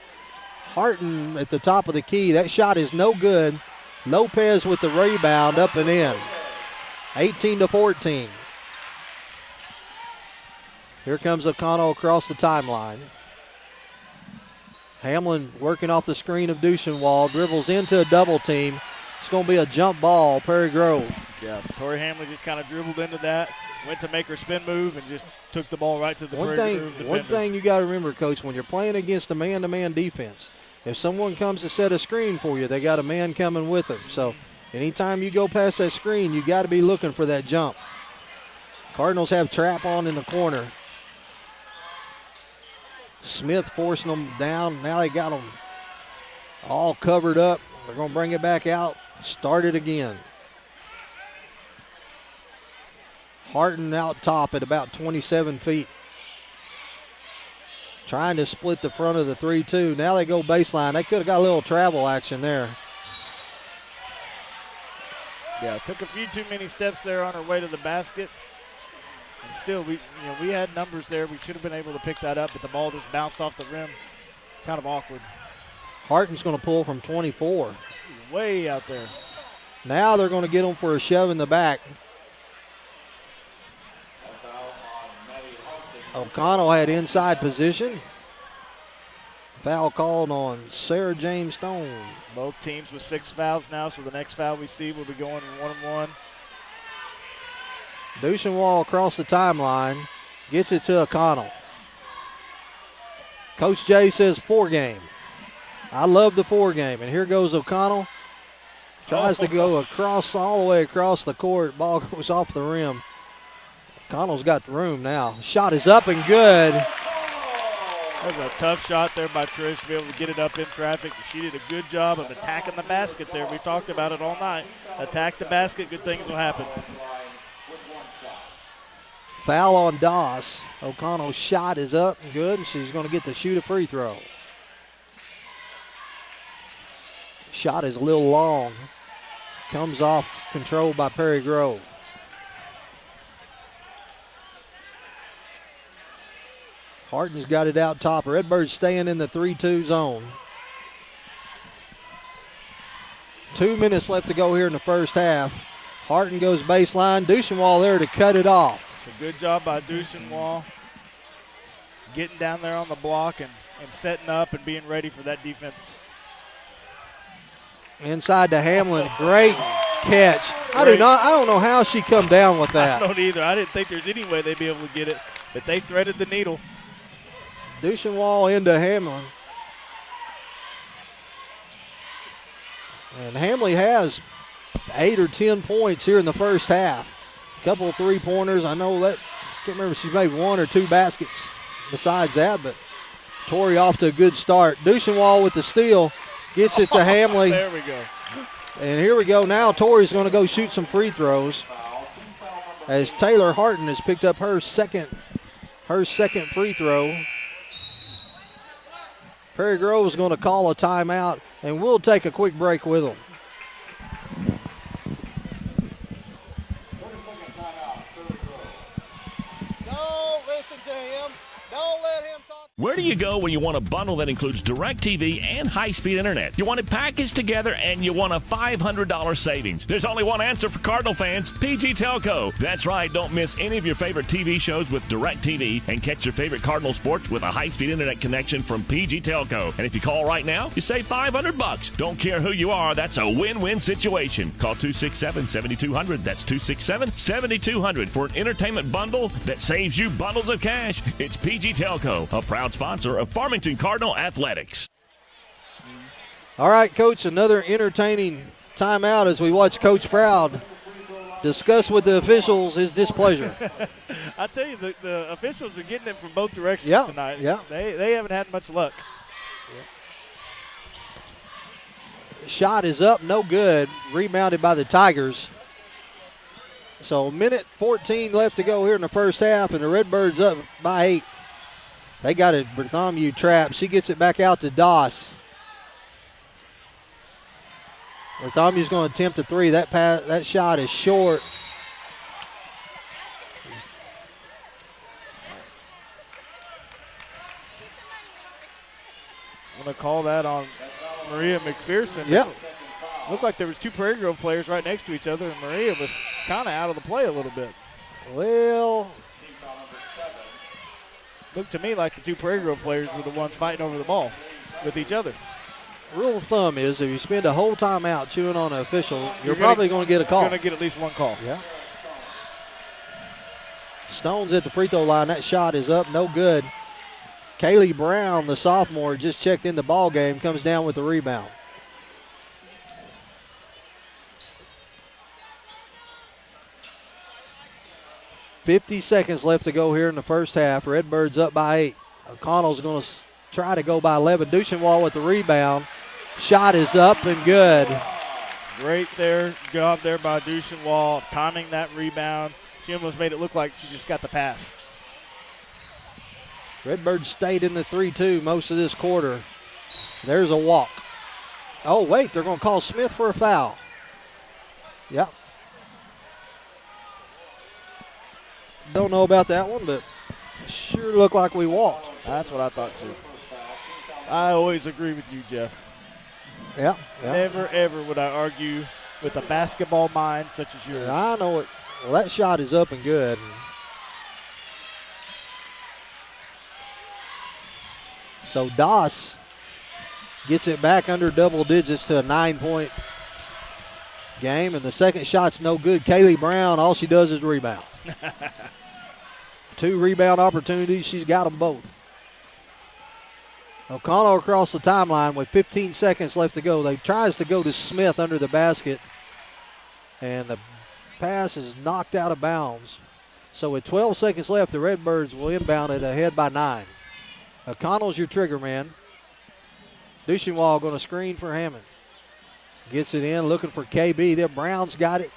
Harton at the top of the key. That shot is no good. Lopez with the rebound, up and in. 18-14. Here comes O'Connell across the timeline. Hamlin working off the screen of Duchesnois. Dribbles into a double team. It's going to be a jump ball, Prairie Grove. Yeah, Tori Hamlin just kind of dribbled into that. Went to make her spin move and just took the ball right to the Prairie Grove defender. One thing you got to remember, Coach, when you're playing against a man-to-man defense, if someone comes to set a screen for you, they got a man coming with them. So anytime you go past that screen, you got to be looking for that jump. Cardinals have trap on in the corner. Smith forcing them down. Now they got them all covered up. They're going to bring it back out Start it again. Harton out top at about 27 feet. Trying to split the front of the 3-2. Now they go baseline. They could have got a little travel action there. Yeah, took a few too many steps there on her way to the basket. And still, we had numbers there. We should have been able to pick that up, but the ball just bounced off the rim. Kind of awkward. Harton's going to pull from 24. Way out there. Now they're going to get them for a shove in the back. O'Connell had inside position. Foul called on Sarah James Stone. Both teams with 6 fouls now, so the next foul we see will be going 1-1. Duchenwall across the timeline. Gets it to O'Connell. Coach Jay says 4 game. I love the 4 game. And here goes O'Connell. Tries to go across, all the way across the court. Ball goes off the rim. O'Connell's got the room now. Shot is up and good. That was a tough shot there by Trish to be able to get it up in traffic. She did a good job of attacking the basket there. We talked about it all night. Attack the basket, good things will happen. Foul on Doss. O'Connell's shot is up and good, and she's going to get to shoot a free throw. Shot is a little long. Comes off, controlled by Perry Grove. Harton's got it out top. Redbirds staying in the 3-2 zone. 2 minutes left to go here in the first half. Harton goes baseline. Duchenwall there to cut it off. It's a good job by Duchenwall. Getting down there on the block and setting up and being ready for that defense. Inside to Hamlin. Great catch. I don't know how she come down with that. I don't either. I didn't think there's any way they'd be able to get it, but they threaded the needle. Duchenwall into Hamlin. And Hamlin has 8 or 10 points here in the first half. A couple of 3-pointers. I know that, can't remember if she made 1 or 2 baskets besides that, but Torrey off to a good start. Duchenwall with the steal. Gets it to Hamlin. There we go. And here we go. Now Torrey's going to go shoot some free throws as Taylor Harton has picked up her second free throw. Perry Grove is going to call a timeout, and we'll take a quick break with them. Don't listen to him. Don't let him talk. Where do you go when you want a bundle that includes DirecTV and high-speed internet? You want it packaged together and you want a $500 savings. There's only one answer for Cardinal fans, PG Telco. That's right, don't miss any of your favorite TV shows with DirecTV and catch your favorite Cardinal sports with a high-speed internet connection from PG Telco. And if you call right now, you save $500. Don't care who you are, that's a win-win situation. Call 267-7200. That's 267-7200 for an entertainment bundle that saves you bundles of cash. It's PG Telco, a proud sponsor of Farmington Cardinal Athletics. All right, Coach, another entertaining timeout as we watch Coach Proud discuss with the officials his displeasure. I tell you, the officials are getting it from both directions tonight. Yeah. They haven't had much luck. Shot is up, no good. Rebounded by the Tigers. So 1:14 left to go here in the first half, and the Redbirds up by 8. They got a Bartholomew trap. She gets it back out to Doss. Bartholomew's going to attempt a 3. That shot is short. I'm going to call that on Maria McPherson. Yeah. Looked like there was 2 Prairie Grove players right next to each other, and Maria was kind of out of the play a little bit. Well, looked to me like the 2 Prairie Grove players were the ones fighting over the ball with each other. Rule of thumb is if you spend a whole time out chewing on an official, you're probably going to get a call. You're going to get at least one call. Yeah. Stone's at the free throw line. That shot is up, no good. Kaylee Brown, the sophomore, just checked in the ball game, comes down with the rebound. .50 seconds left to go here in the first half. Redbirds up by 8. O'Connell's going to try to go by 11. Duchenwall with the rebound. Shot is up and good. Great job there by Duchenwall of timing that rebound. She almost made it look like she just got the pass. Redbirds stayed in the 3-2 most of this quarter. There's a walk. Oh, wait, they're going to call Smith for a foul. Yep. Don't know about that one, but sure looked like we walked. That's what I thought too. I always agree with you, Jeff. Yeah. Never, ever would I argue with a basketball mind such as yours. I know it. Well, that shot is up and good. So Doss gets it back under double digits to a 9-point game, and the second shot's no good. Kaylee Brown, all she does is rebound. 2 rebound opportunities. She's got them both. O'Connell across the timeline with 15 seconds left to go. They tries to go to Smith under the basket, and the pass is knocked out of bounds. So with 12 seconds left, the Redbirds will inbound it ahead by 9. O'Connell's your trigger man. Duchenwall going to screen for Hammond. Gets it in, looking for KB. There, Brown's got it.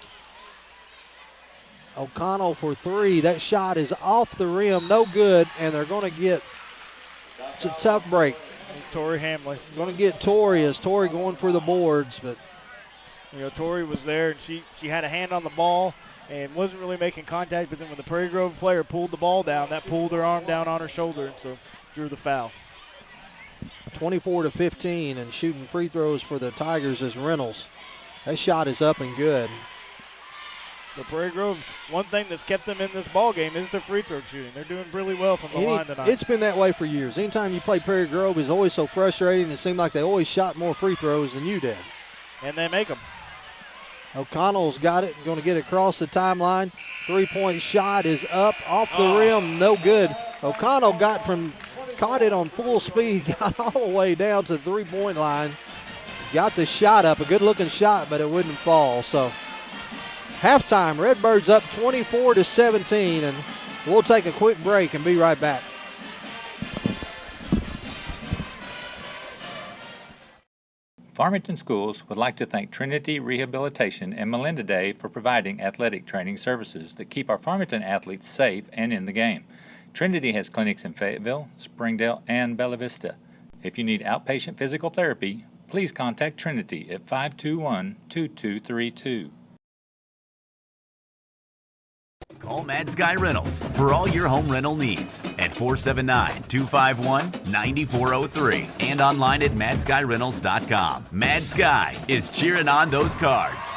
O'Connell for 3. That shot is off the rim, no good, and they're going to get, it's a tough break. Tori Hamley. Going to get Tori as Tori going for the boards, but Tori was there, and she had a hand on the ball and wasn't really making contact, but then when the Prairie Grove player pulled the ball down, that pulled her arm down on her shoulder, and so drew the foul. 24-15, and shooting free throws for the Tigers is Reynolds. That shot is up and good. The Prairie Grove, one thing that's kept them in this ball game is their free throw shooting. They're doing really well from the line tonight. It's been that way for years. Anytime you play Prairie Grove, it's always so frustrating. It seemed like they always shot more free throws than you did. And they make them. O'Connell's got it, going to get across the timeline. 3-point shot is up, off the rim, no good. O'Connell caught it on full speed, got all the way down to the 3-point line. Got the shot up, a good-looking shot, but it wouldn't fall. So halftime, Redbirds up 24-17, and we'll take a quick break and be right back. Farmington Schools would like to thank Trinity Rehabilitation and Melinda Day for providing athletic training services that keep our Farmington athletes safe and in the game. Trinity has clinics in Fayetteville, Springdale, and Bella Vista. If you need outpatient physical therapy, please contact Trinity at 521-2232. Call Mad Sky Rentals for all your home rental needs at 479-251-9403 and online at madskyrentals.com. Mad Sky is cheering on those Cards.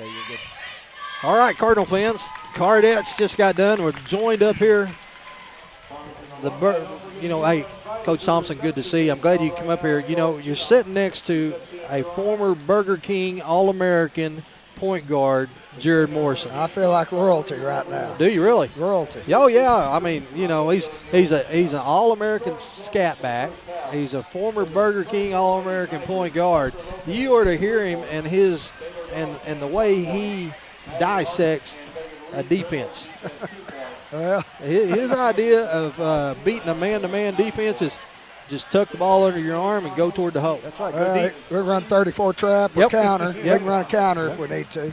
Okay, you're good. All right, Cardinal fans. Cardettes just got done. We're joined up here. Hey, Coach Thompson, good to see you. I'm glad you come up here. You know, you're sitting next to a former Burger King All-American point guard, Jared Morrison. I feel like royalty right now. Do you really? Royalty. Oh yeah. I mean, you know, he's an All-American scat back. He's a former Burger King All-American point guard. You ought to hear him and and the way he dissects a defense. Well, his idea of beating a man-to-man defense is just tuck the ball under your arm and go toward the hole. That's right. Go deep. We run 34 trap or counter. Yep. We can run a counter if we need to.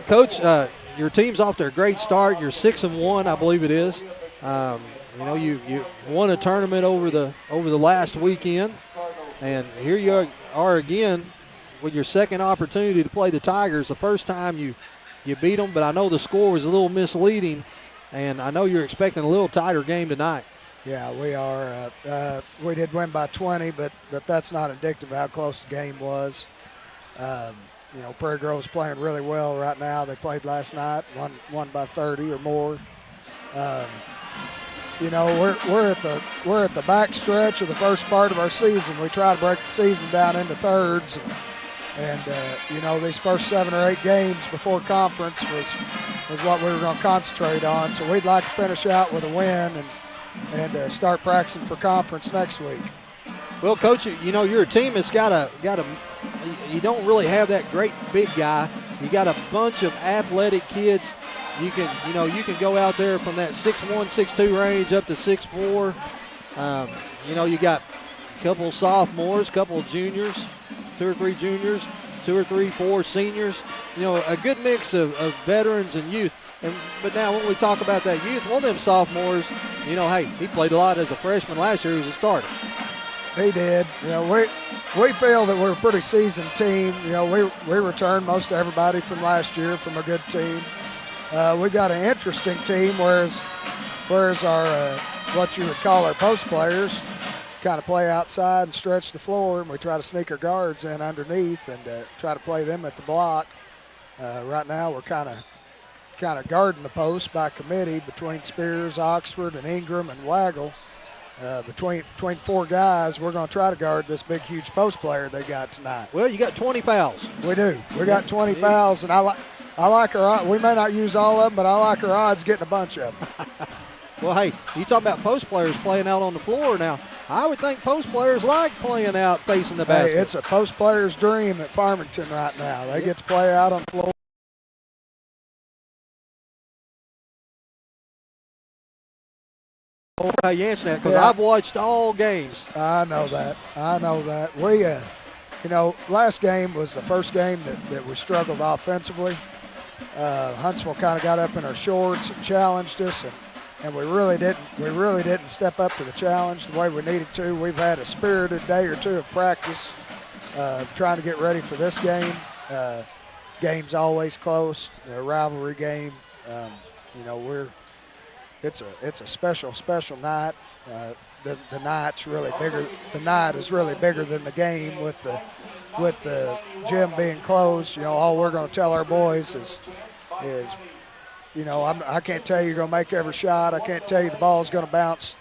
Coach, your team's off to a great start. You're 6-1, I believe it is. You know, you won a tournament over the last weekend, and here you are again with your second opportunity to play the Tigers. The first time you beat them, but I know the score was a little misleading, and I know you're expecting a little tighter game tonight. Yeah, we are. We did win by 20, but that's not indicative of how close the game was. You know, Prairie Grove's playing really well right now. They played last night, won by 30 or more. You know, we're at the back stretch of the first part of our season. We try to break the season down into thirds, and you know, these first 7 or 8 games before conference was what we were going to concentrate on. So we'd like to finish out with a win and start practicing for conference next week. Well, Coach, you know, your team has got a you don't really have that great big guy. You got a bunch of athletic kids. You can go out there from that 6'1", 6'2" range up to 6'4". You know, you got a couple of sophomores, a couple of juniors, 2 or 3 juniors, 2 or 3, 4 seniors. You know, a good mix of veterans and youth. But now when we talk about that youth, one of them sophomores, you know, hey, he played a lot as a freshman last year. He was a starter. He did. You know, we feel that we're a pretty seasoned team. You know, we returned most everybody from last year from a good team. We got an interesting team, whereas our what you would call our post players kind of play outside and stretch the floor, and we try to sneak our guards in underneath and try to play them at the block. Right now we're kind of guarding the post by committee between Spears, Oxford, and Ingram and Waggle. Between 4 guys, we're going to try to guard this big, huge post player they got tonight. Well, you got 20 fouls. We do. We got 20 fouls, and I like our. We may not use all of them, but I like our odds getting a bunch of them. Well, hey, you talk about post players playing out on the floor now. I would think post players like playing out facing the basket. Hey, it's a post player's dream at Farmington right now. They get to play out on the floor. How you answer that? Because I've watched all games. I know that. We, you know, last game was the first game that we struggled offensively. Huntsville kind of got up in our shorts and challenged us, and we really didn't step up to the challenge the way we needed to. We've had a spirited day or 2 of practice, trying to get ready for this game. Game's always close, a rivalry game. You know, it's a special night. The night's really bigger. The night is really bigger than the game with the gym being closed. You know, all we're going to tell our boys is, you know, I can't tell you you're going to make every shot. I can't tell you the ball's going to bounce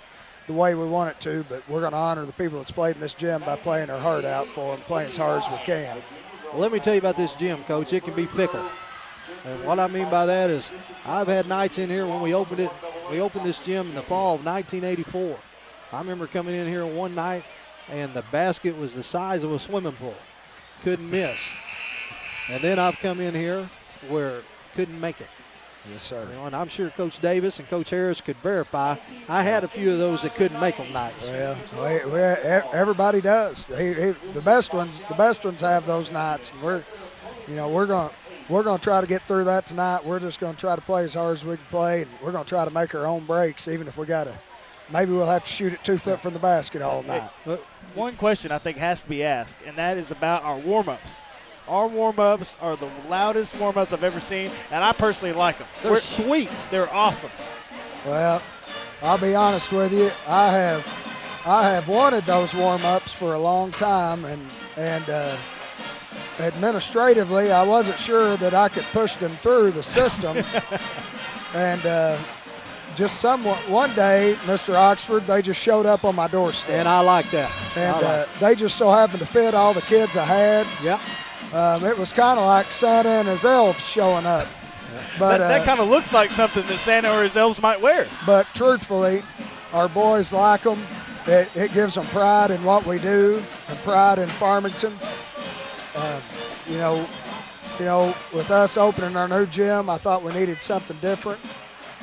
the way we want it to, but we're going to honor the people that's played in this gym by playing our heart out for them, playing as hard as we can. Well, let me tell you about this gym, Coach. It can be fickle. And what I mean by that is I've had nights in here when we opened it. We opened this gym in the fall of 1984. I remember coming in here one night, and the basket was the size of a swimming pool. Couldn't miss. And then I've come in here where couldn't make it. Yes, sir. You know, and I'm sure Coach Davis and Coach Harris could verify. I had a few of those that couldn't make them nights. Well, everybody does. The best ones have those nights, and we're going to try to get through that tonight. We're just going to try to play as hard as we can play, and we're going to try to make our own breaks, even if we got to. Maybe we'll have to shoot it 2 foot from the basket all night. But one question I think has to be asked, and that is about our warm-ups. Our warm-ups are the loudest warm-ups I've ever seen, and I personally like them. They're sweet. They're awesome. Well, I'll be honest with you. I have wanted those warm-ups for a long time, and administratively, I wasn't sure that I could push them through the system. And just one day, Mr. Oxford, they just showed up on my doorstep. And I like that. And they just so happened to fit all the kids I had. Yeah. It was kind of like Santa and his elves showing up. But that kind of looks like something that Santa or his elves might wear. But truthfully, our boys like them. It gives them pride in what we do and pride in Farmington. You know, with us opening our new gym, I thought we needed something different.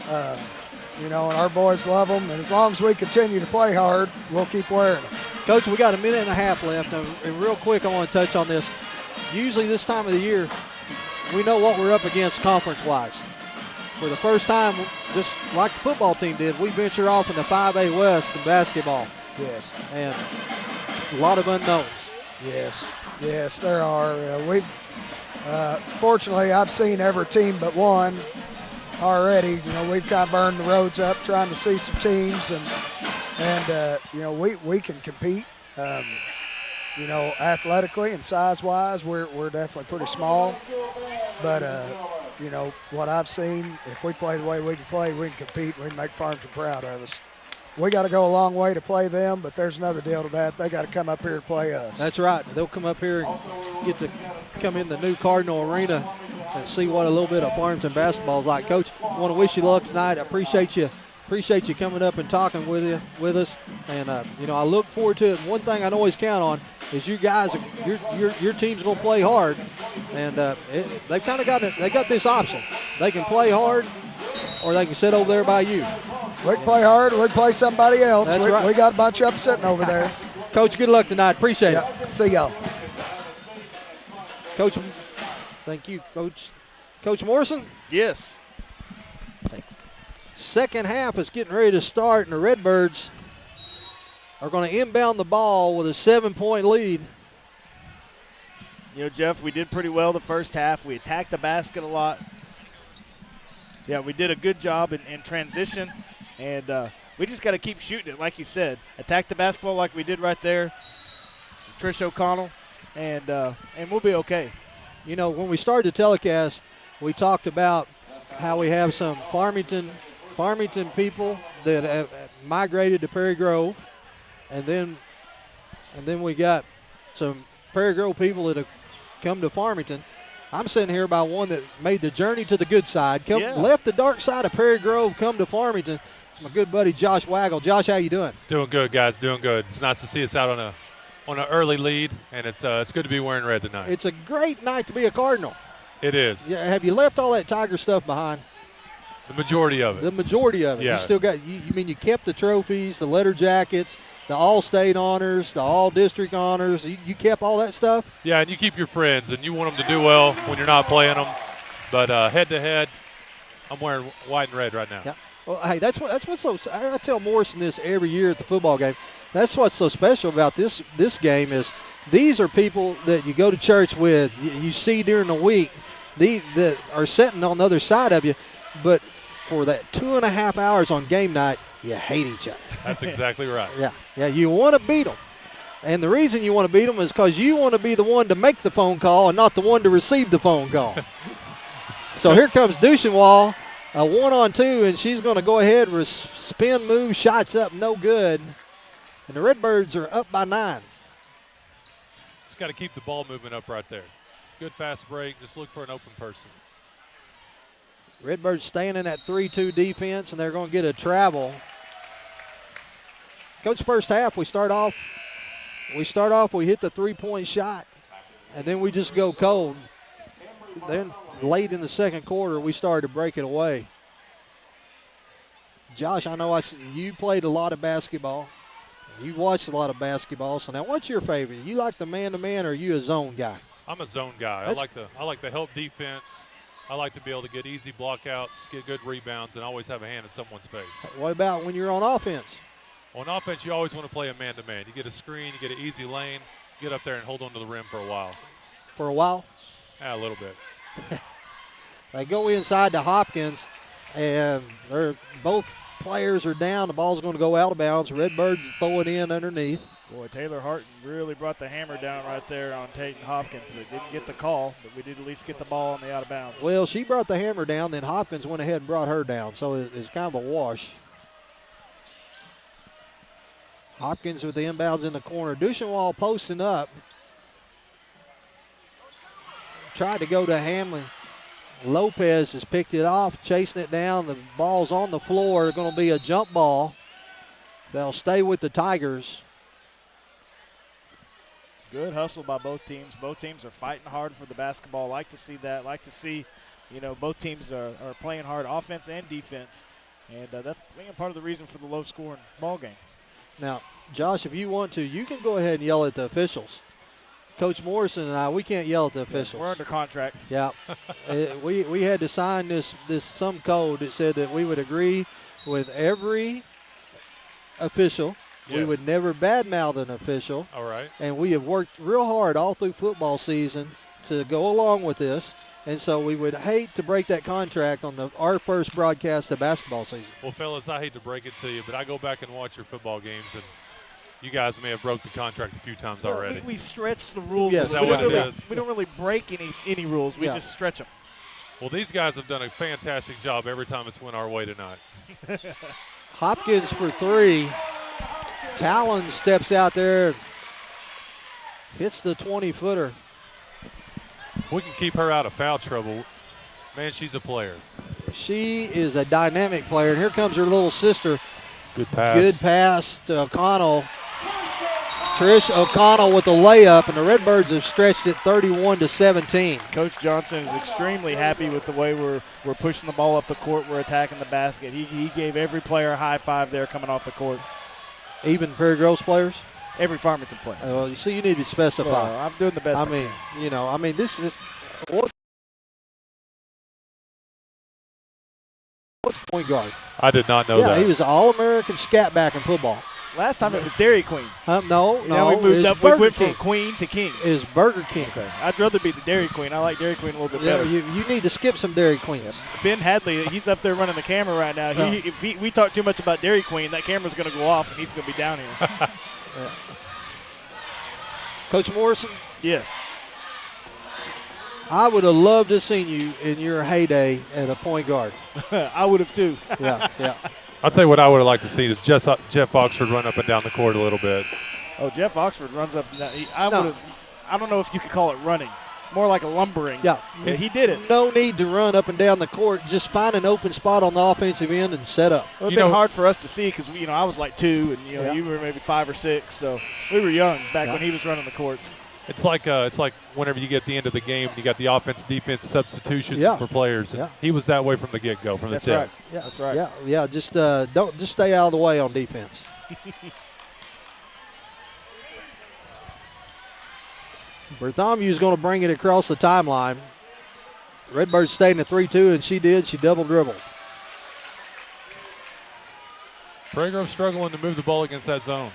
And our boys love them. And as long as we continue to play hard, we'll keep wearing them. Coach, we got a minute and a half left. And real quick, I want to touch on this. Usually this time of the year, we know what we're up against conference-wise. For the first time, just like the football team did, we venture off in the 5A West in basketball. Yes. And a lot of unknowns. Yes, there are. Fortunately, I've seen every team but one already. We've kind of burned the roads up trying to see some teams, and we can compete. Athletically and size-wise, we're definitely pretty small. But, what I've seen, if we play the way we can play, we can compete. We can make Farmington proud of us. We got to go a long way to play them, but there's another deal to that. They got to come up here to play us. That's right. They'll come up here and get to come in the new Cardinal Arena and see what a little bit of Farmington basketball is like. Coach, I want to wish you luck tonight. I appreciate you coming up and talking with us. And, I look forward to it. And one thing I can always count on is you guys, your team's going to play hard. And they've kind of got this option. They can play hard or they can sit over there by you. We can play hard or we can play somebody else. That's right. We got a bunch of them sitting over there. Coach, good luck tonight. Appreciate it. See y'all. Coach, thank you, Coach. Coach Morrison? Yes. Thanks. Second half is getting ready to start, and the Redbirds are going to inbound the ball with a 7-point lead. Jeff, we did pretty well the first half. We attacked the basket a lot. Yeah, we did a good job in transition, and we just got to keep shooting it, like you said. Attack the basketball like we did right there, Trish O'Connell, and we'll be okay. When we started the telecast, we talked about how we have some Farmington people that have migrated to Prairie Grove, and then we got some Prairie Grove people that have come to Farmington. I'm sitting here by one that made the journey to the good side, left the dark side of Prairie Grove, come to Farmington. It's my good buddy Josh Waggle. Josh, how you doing? Doing good, guys. Doing good. It's nice to see us out on an early lead, and it's good to be wearing red tonight. It's a great night to be a Cardinal. It is. Yeah. Have you left all that Tiger stuff behind? The majority of it. The majority of it. Yeah. You still got. You mean you kept the trophies, the letter jackets, the all-state honors, the all-district honors. You kept all that stuff? Yeah, and you keep your friends, and you want them to do well when you're not playing them. But head-to-head, I'm wearing white and red right now. Yeah. Well, hey, that's what's so. I tell Morrison this every year at the football game. That's what's so special about this game is these are people that you go to church with, you see during the week, that are sitting on the other side of you, but for that 2.5 hours on game night, you hate each other. That's exactly right. Yeah, you want to beat them. And the reason you want to beat them is because you want to be the one to make the phone call and not the one to receive the phone call. So here comes Duchenwald, a 1-on-2, and she's going to go ahead with spin move, shots up, no good. And the Redbirds are up by 9. Just got to keep the ball movement up right there. Good fast break. Just look for an open person. Redbirds staying in that 3-2 defense, and they're going to get a travel. Coach, first half, we start off, we hit the three-point shot, and then we just go cold. Then late in the second quarter, we started to break it away. Josh, I know you played a lot of basketball. You watched a lot of basketball. So now what's your favorite? You like the man-to-man, or are you a zone guy? I'm a zone guy. I like the help defense. I like to be able to get easy blockouts, get good rebounds, and always have a hand in someone's face. What about when you're on offense? On offense, you always want to play a man-to-man. You get a screen, you get an easy lane, get up there and hold on to the rim for a while. For a while? Yeah, a little bit. They go inside to Hopkins, and they're both players are down. The ball's going to go out of bounds. Redbirds throw it in underneath. Boy, Taylor Harton really brought the hammer down right there on Tatum Hopkins. But didn't get the call, but we did at least get the ball on the out of bounds. Well, she brought the hammer down, then Hopkins went ahead and brought her down, so it's kind of a wash. Hopkins with the inbounds in the corner. Duchenwald posting up. Tried to go to Hamlin. Lopez has picked it off, chasing it down. The ball's on the floor. Going to be a jump ball. They'll stay with the Tigers. Good hustle by both teams. Both teams are fighting hard for the basketball. Like to see that. Like to see, both teams are playing hard offense and defense. And that's part of the reason for the low-scoring ball game. Now, Josh, if you want to, you can go ahead and yell at the officials. Coach Morrison and I, we can't yell at the officials. We're under contract. Yeah. We had to sign this some code that said that we would agree with every official. Yes. We would never badmouth an official. All right. And we have worked real hard all through football season to go along with this. And so we would hate to break that contract on our first broadcast of basketball season. Well, fellas, I hate to break it to you, but I go back and watch your football games, and you guys may have broke the contract a few times already. We stretch the rules. Yes. Is that what it is? We don't really break any rules. We Yeah. just stretch them. Well, these guys have done a fantastic job every time it's went our way tonight. Hopkins for three. Talon steps out there, hits the 20-footer. We can keep her out of foul trouble. Man, she's a player. She is a dynamic player. And here comes her little sister. Good pass. Good pass to O'Connell. Trish O'Connell with the layup, and the Redbirds have stretched it 31-17. Coach Johnson is extremely happy with the way we're pushing the ball up the court. We're attacking the basket. He gave every player a high five there coming off the court. Even Prairie Groves players? Every Farmington player. Well, you see, you need to specify. Well, I'm doing the best I I mean, can. this is what's point guard? I did not know that. Yeah, he was an All-American scat back in football. Last time it was Dairy Queen. No. Now we moved it's up. We Burger went King. from Queen to King. Is Burger King. Okay. I'd rather be the Dairy Queen. I like Dairy Queen a little bit Yeah, better. you need to skip some Dairy Queens. Ben Hadley, he's up there running the camera right now. Yeah. If we talk too much about Dairy Queen, that camera's going to go off and he's going to be down here. Yeah. Coach Morrison? Yes. I would have loved to have seen you in your heyday at a point guard. I would have too. Yeah. I'll tell you what I would have liked to see is Jeff Oxford run up and down the court a little bit. Oh, Jeff Oxford runs up and down. I don't know if you could call it running. More like a lumbering. Yeah. He did it. No need to run up and down the court. Just find an open spot on the offensive end and set up. It would have been hard for us to see because I was like 2 and you were maybe 5 or 6, so we were young back when he was running the courts. It's like whenever you get the end of the game, you got the offense, defense substitutions for players. Yeah. He was that way from the get-go, from the tip. Right. Yeah, that's right. Yeah. Just just stay out of the way on defense. Bartholomew is going to bring it across the timeline. Redbird stayed in the 3-2, and she did. She double dribbled. Prairie Grove struggling to move the ball against that zone.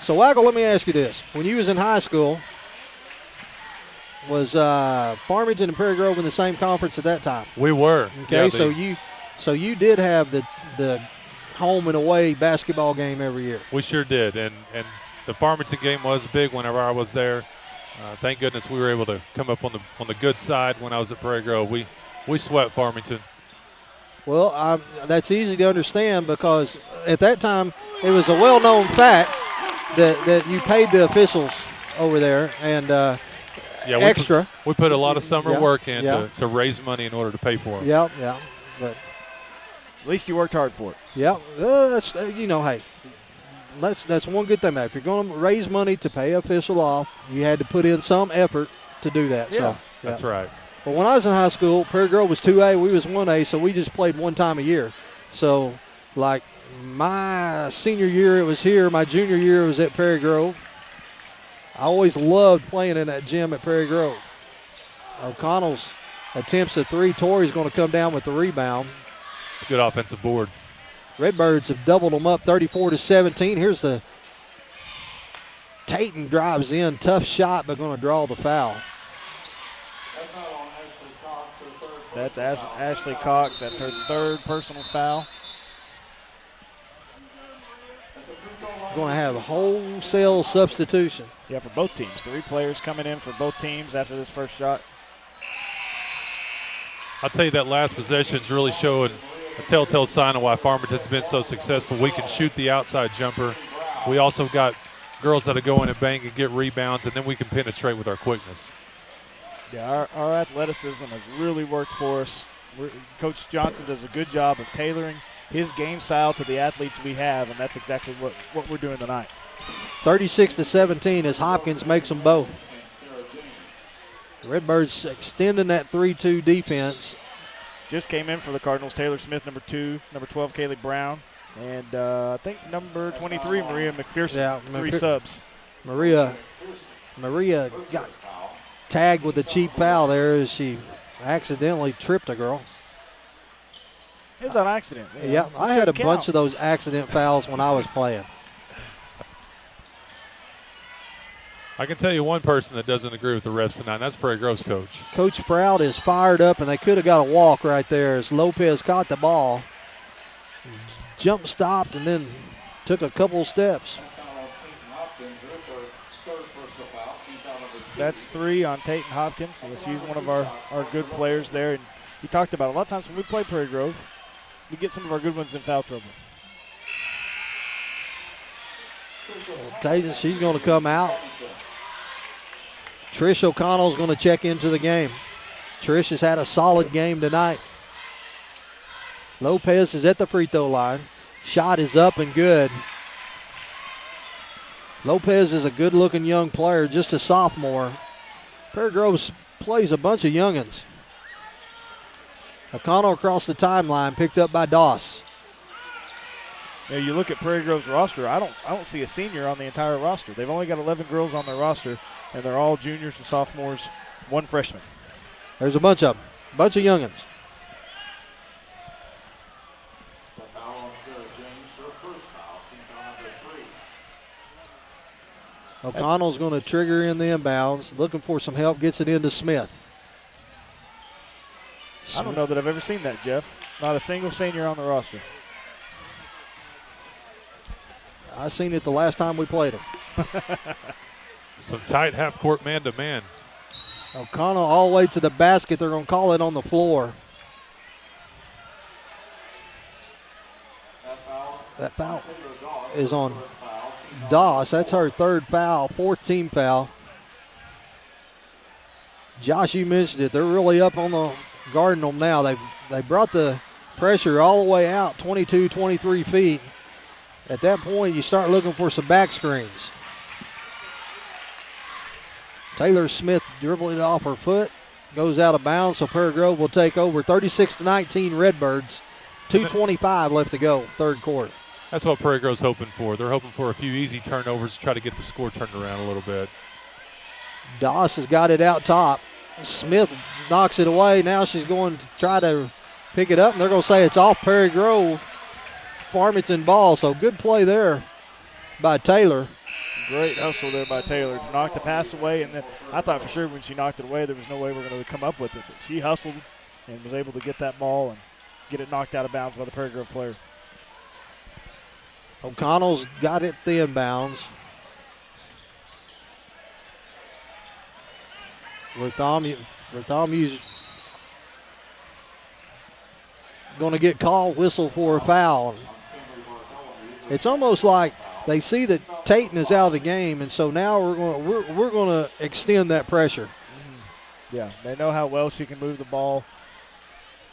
So, Waggle, let me ask you this. When you was in high school, was Farmington and Prairie Grove in the same conference at that time? We were. Okay, Yeah, so you did have the home and away basketball game every year. We sure did, and the Farmington game was big whenever I was there. Thank goodness we were able to come up on the good side when I was at Prairie Grove. We swept Farmington. Well, that's easy to understand because at that time it was a well-known fact that you paid the officials over there and extra. We put a lot of summer work in yeah. to raise money in order to pay for them. Yeah. But at least you worked hard for it. Yeah, that's hey, that's one good thing. If you're going to raise money to pay an official off, you had to put in some effort to do that. Yeah, so that's right. But when I was in high school, Prairie Grove was 2A, we was 1A, so we just played one time a year. So, like my senior year, it was here. My junior year, it was at Prairie Grove. I always loved playing in that gym at Prairie Grove. O'Connell's attempts at 3. Torrey's going to come down with the rebound. It's a good offensive board. Redbirds have doubled them up 34-17. Here's the Tatum drives in. Tough shot, but going to draw the foul. That's Ashley Cox. That's her 3rd personal foul. going to have a wholesale substitution. Yeah, for both teams. 3 players coming in for both teams after this first shot. I'll tell you that last possession is really showing a telltale sign of why Farmington's been so successful. We can shoot the outside jumper. We also got girls that go in and bang and get rebounds, and then we can penetrate with our quickness. Yeah, our athleticism has really worked for us. Coach Johnson does a good job of tailoring his game style to the athletes we have, and that's exactly what we're doing tonight. 36-17 as Hopkins makes them both. Redbirds extending that 3-2 defense. Just came in for the Cardinals, Taylor Smith, number 2, number 12, Kaylee Brown, and I think number 23, Maria McPherson, Yeah, 3 subs. Maria got tagged with a cheap foul there as she accidentally tripped a girl. It was an accident. Yeah, I had a bunch of those accident fouls when I was playing. I can tell you one person that doesn't agree with the refs tonight, and that's Prairie Grove's coach. Coach Proud is fired up, and they could have got a walk right there as Lopez caught the ball, jump stopped, and then took a couple steps. That's 3 on Tayton Hopkins. She's one of our good players there. And you talked about it. A lot of times when we play Prairie Grove, we get some of our good ones in foul trouble. Tayton, she's going to come out. Trish O'Connell's going to check into the game. Trish has had a solid game tonight. Lopez is at the free throw line. Shot is up and good. Lopez is a good-looking young player, just a sophomore. Prairie Grove plays a bunch of youngins. O'Connell across the timeline, picked up by Doss. Yeah, you look at Prairie Grove's roster, I don't see a senior on the entire roster. They've only got 11 girls on their roster, and they're all juniors and sophomores, 1 freshman. There's a bunch of them, bunch of youngins. O'Connell's going to trigger in the inbounds, looking for some help, gets it into Smith. I don't know that I've ever seen that, Jeff. Not a single senior on the roster. I seen it the last time we played them. Some tight half-court man-to-man. O'Connell all the way to the basket. They're going to call it on the floor. That foul is on Doss. That's her 3rd foul, 4th team foul. Josh, you mentioned it. They're really up on the guarding them now. They brought the pressure all the way out, 22, 23 feet. At that point, you start looking for some back screens. Taylor Smith dribbling it off her foot, goes out of bounds, so Prairie Grove will take over. 36-19 Redbirds, 2:25 left to go, 3rd quarter. That's what Prairie Grove's hoping for. They're hoping for a few easy turnovers to try to get the score turned around a little bit. Doss has got it out top. Smith knocks it away. Now she's going to try to pick it up, and they're going to say it's off Prairie Grove. Farmington ball, so good play there by Taylor. Great hustle there by Taylor. Knocked the pass away, and then I thought for sure when she knocked it away there was no way we're going to come up with it. But she hustled and was able to get that ball and get it knocked out of bounds by the Prairie Grove player. O'Connell's got it the inbounds. Bartholomew's going to get called, whistle for a foul. It's almost like they see that Tayton is out of the game, and so now we're going to extend that pressure. Yeah, they know how well she can move the ball.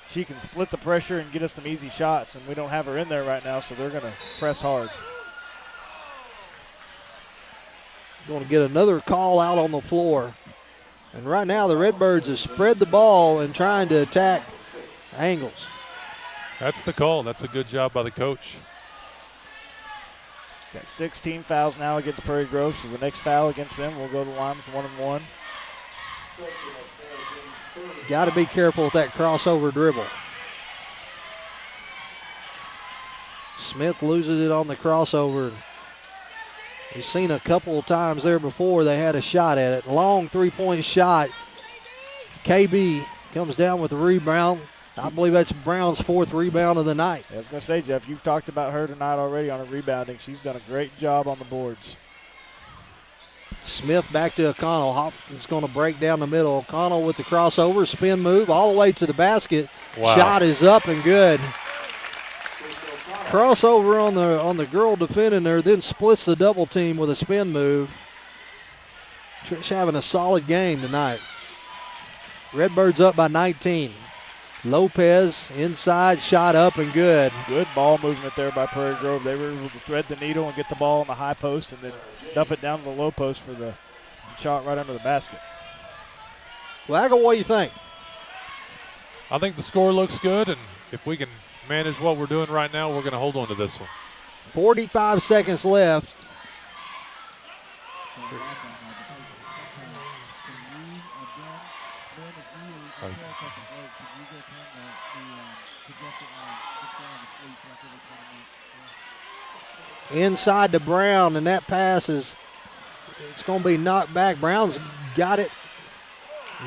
She can split the pressure and get us some easy shots, and we don't have her in there right now, so they're going to press hard. Going to get another call out on the floor. And right now the Redbirds have spread the ball and trying to attack angles. That's the call. That's a good job by the coach. Got 16 fouls now against Prairie Grove, so the next foul against them will go to the line with 1-1. Got to be careful with that crossover dribble. Smith loses it on the crossover. We've seen a couple of times there before they had a shot at it. Long three-point shot. KB comes down with the rebound. I believe that's Brown's 4th rebound of the night. I was going to say, Jeff, you've talked about her tonight already on her rebounding. She's done a great job on the boards. Smith back to O'Connell. Hopkins going to break down the middle. O'Connell with the crossover, spin move all the way to the basket. Wow. Shot is up and good. Crossover on the girl defending there, then splits the double team with a spin move. Trish having a solid game tonight. Redbirds up by 19. Lopez inside, shot up and good. Good ball movement there by Prairie Grove. They were able to thread the needle and get the ball on the high post and then dump it down to the low post for the shot right under the basket. Waggle, what do you think? I think the score looks good, and if we can manage what we're doing right now, we're going to hold on to this one. 45 seconds left. Inside to Brown, and that pass it's going to be knocked back. Brown's got it.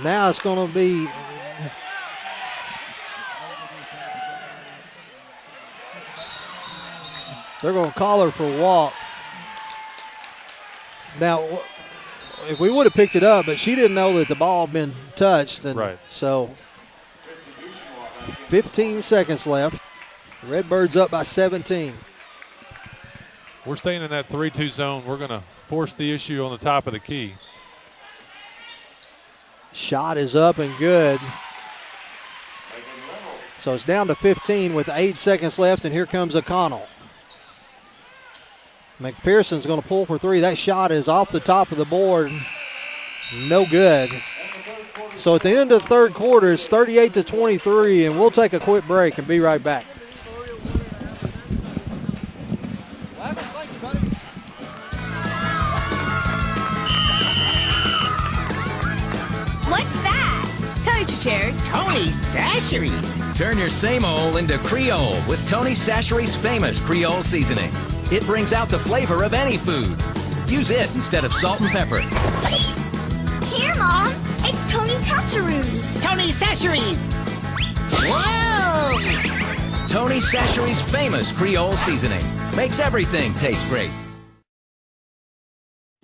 Now it's going to be they're going to call her for a walk. Now, if we would have picked it up, but she didn't know that the ball had been touched. And right. So 15 seconds left. Redbirds up by 17. We're staying in that 3-2 zone. We're going to force the issue on the top of the key. Shot is up and good. So it's down to 15 with 8 seconds left, and here comes O'Connell. McPherson's going to pull for 3. That shot is off the top of the board. No good. So at the end of the third quarter, it's 38-23, and we'll take a quick break and be right back. What's that? Toy chairs. Tony Sacheries. Turn your same old into Creole with Tony Sacheries' famous Creole seasoning. It brings out the flavor of any food. Use it instead of salt and pepper. Here, Mom. It's Tony Chacharoos. Tony Sacheries. Whoa! Tony Sacheries' famous Creole seasoning makes everything taste great.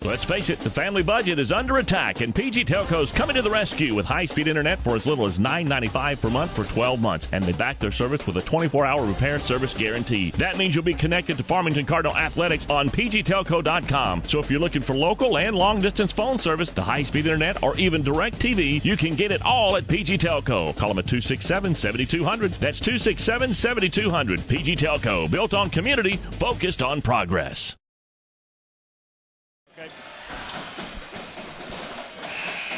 Let's face it, the family budget is under attack, and PG Telco's coming to the rescue with high-speed internet for as little as $9.95 per month for 12 months, and they back their service with a 24-hour repair service guarantee. That means you'll be connected to Farmington Cardinal Athletics on pgtelco.com. So if you're looking for local and long-distance phone service, the high-speed internet, or even direct TV, you can get it all at PG Telco. Call them at 267-7200. That's 267-7200. PG Telco, built on community, focused on progress.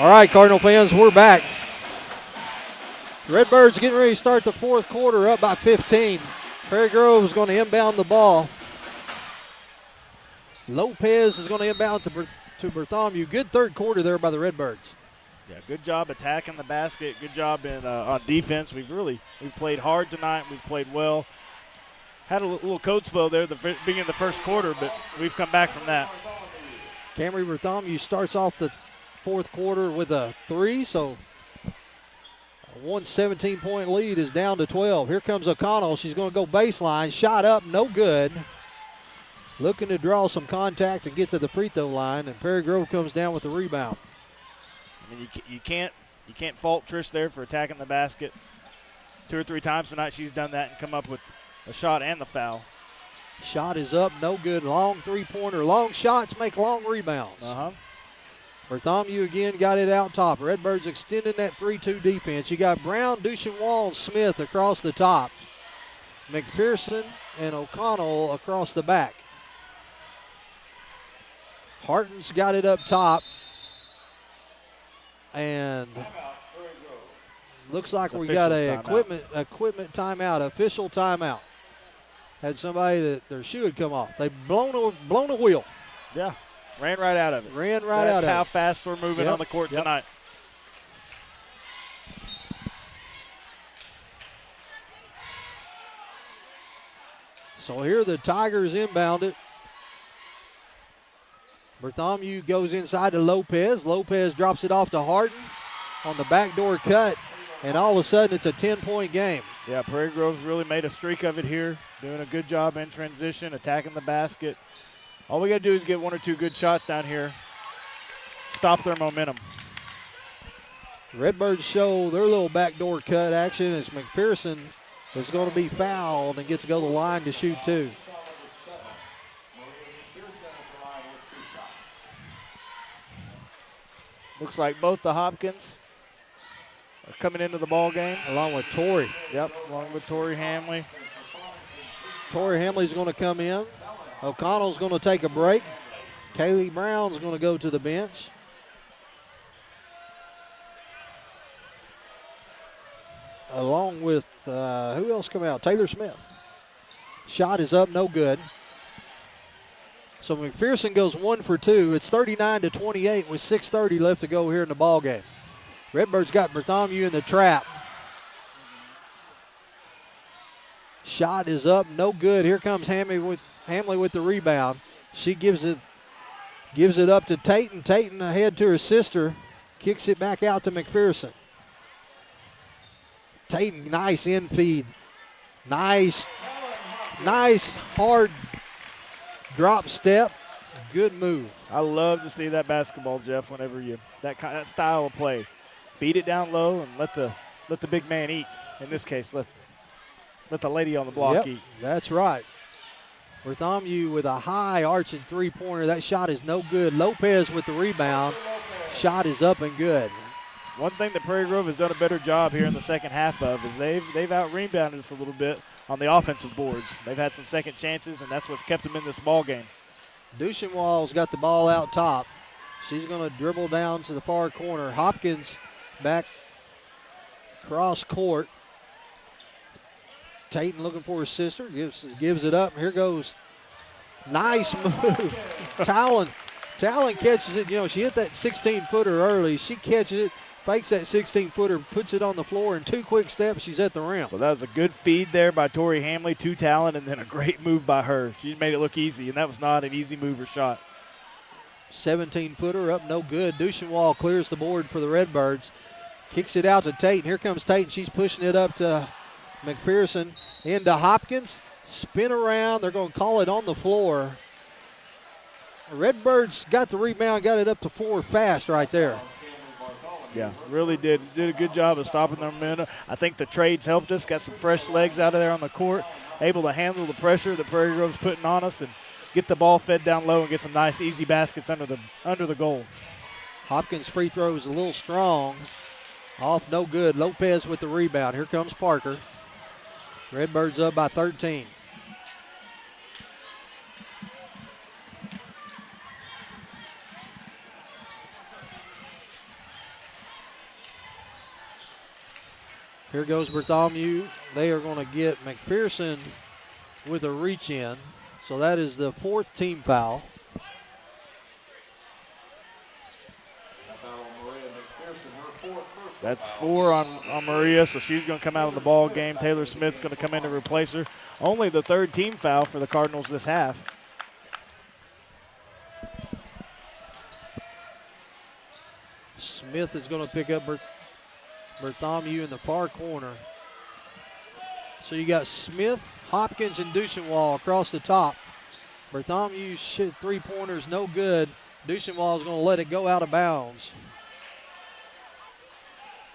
All right, Cardinal fans, we're back. Redbirds getting ready to start the fourth quarter up by 15. Prairie Grove is going to inbound the ball. Lopez is going to inbound to Bartholomew. Good third quarter there by the Redbirds. Yeah, good job attacking the basket. Good job on defense. We've played hard tonight. We've played well. Had a little code spell there at the beginning of the first quarter, but we've come back from that. Camry Bartholomew starts off the fourth quarter with a 3, so a 117-point lead is down to 12. Here comes O'Connell. She's going to go baseline. Shot up, no good. Looking to draw some contact and get to the free throw line, and Prairie Grove comes down with the rebound. I mean, you can't fault Trish there for attacking the basket. 2 or 3 times tonight she's done that and come up with a shot and the foul. Shot is up, no good. Long three-pointer. Long shots make long rebounds. Bartholomew again got it out top. Redbirds extending that 3-2 defense. You got Brown, Duchesnois, and Smith across the top. McPherson and O'Connell across the back. Harton's got it up top. And looks like we got a equipment timeout, official timeout. Had somebody that their shoe had come off. They've blown a wheel. Yeah. Ran right out of it. That's how fast we're moving on the court tonight. So here the Tigers inbound it. Bartholomew goes inside to Lopez. Lopez drops it off to Harton on the backdoor cut. and all of a sudden it's a 10-point game. Yeah, Prairie Grove's really made a streak of it here, doing a good job in transition, attacking the basket. All we got to do is get 1 or 2 good shots down here, stop their momentum. Redbirds show their little backdoor cut action as McPherson is going to be fouled and gets to go to the line to shoot 2. Looks like both the Hopkins are coming into the ball game. Along with Torrey. Yep, along with Torrey Hamley. Torrey Hamley's going to come in. O'Connell's going to take a break. Kaylee Brown's going to go to the bench. Along with, who else come out? Taylor Smith. Shot is up, no good. So McPherson goes 1 for 2. It's 39-28 with 6:30 left to go here in the ball game. Redbirds got Bartholomew in the trap. Shot is up, no good. Here comes Hamley with the rebound. She gives it up to Tayton. Tayton ahead to her sister, kicks it back out to McPherson. Tayton, nice in feed. Nice hard drop step. Good move. I love to see that basketball, Jeff, whenever that style of play. Feed it down low and let the big man eat. In this case, let the lady on the block eat. That's right. Bartholomew with a high arching three-pointer. That shot is no good. Lopez with the rebound. Shot is up and good. One thing that Prairie Grove has done a better job here in the second half of is they've out-rebounded us a little bit on the offensive boards. They've had some second chances, and that's what's kept them in this ball game. Duchenwald's got the ball out top. She's going to dribble down to the far corner. Hopkins back cross court. Tayton looking for his sister, gives it up. Here goes. Nice move. Talon catches it. She hit that 16-footer early. She catches it, fakes that 16-footer, puts it on the floor in 2 quick steps. She's at the rim. Well, that was a good feed there by Torrey Hamley to Talon, and then a great move by her. She made it look easy, and that was not an easy move or shot. 17-footer up, no good. Duchenwald clears the board for the Redbirds. Kicks it out to Tayton. Here comes Tayton. She's pushing it up to McPherson. Into Hopkins. Spin around. They're going to call it on the floor. Redbirds got the rebound, got it up to 4 fast right there. Yeah, really did a good job of stopping their momentum. I think the trades helped us. Got some fresh legs out of there on the court. Able to handle the pressure that Prairie Grove's putting on us and get the ball fed down low and get some nice easy baskets under the goal. Hopkins' free throw is a little strong. Off, no good. Lopez with the rebound. Here comes Parker. Redbirds up by 13. Here goes Bartholomew. They are going to get McPherson with a reach in. So that is the 4th team foul. That's 4 on Maria, so she's going to come out of the ball game. Taylor Smith's going to come in to replace her. Only the 3rd team foul for the Cardinals this half. Smith is going to pick up Bartholomew in the far corner. So you got Smith, Hopkins, and Duchenwald across the top. Bartholomew shit 3-pointers, no good. Duchenwald is going to let it go out of bounds.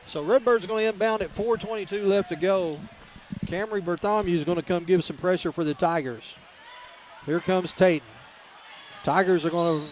So Redbirds going to inbound at 4:22 left to go. Camry Bartholomew is going to come give some pressure for the Tigers. Here comes Tayton. Tigers showing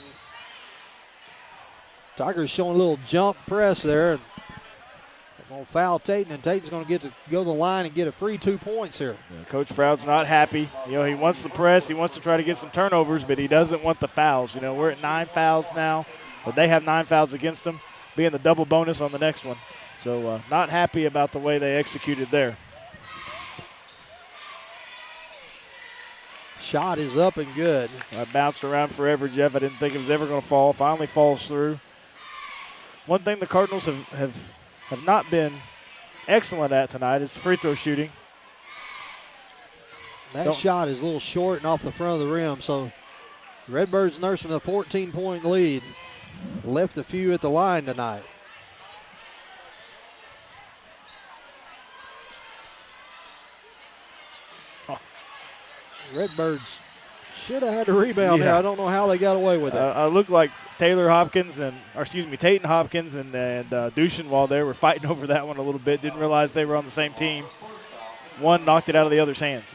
a little jump press there. They're going to foul Tayton, and Tayton's going to get to go to the line and get a free 2 points here. Yeah, Coach Froud's not happy. He wants the press. He wants to try to get some turnovers, but he doesn't want the fouls. We're at 9 fouls now, but they have 9 fouls against them, being the double bonus on the next one. So not happy about the way they executed there. Shot is up and good. I bounced around forever, Jeff. I didn't think it was ever going to fall. Finally falls through. One thing the Cardinals have not been excellent at tonight is free throw shooting. That shot is a little short and off the front of the rim. So Redbirds nursing a 14-point lead. Left a few at the line tonight. Redbirds should have had a rebound there. I don't know how they got away with it. It looked like Taylor Hopkins Tayton Hopkins and Duchenwald there were fighting over that one a little bit. Didn't realize they were on the same team. One knocked it out of the other's hands.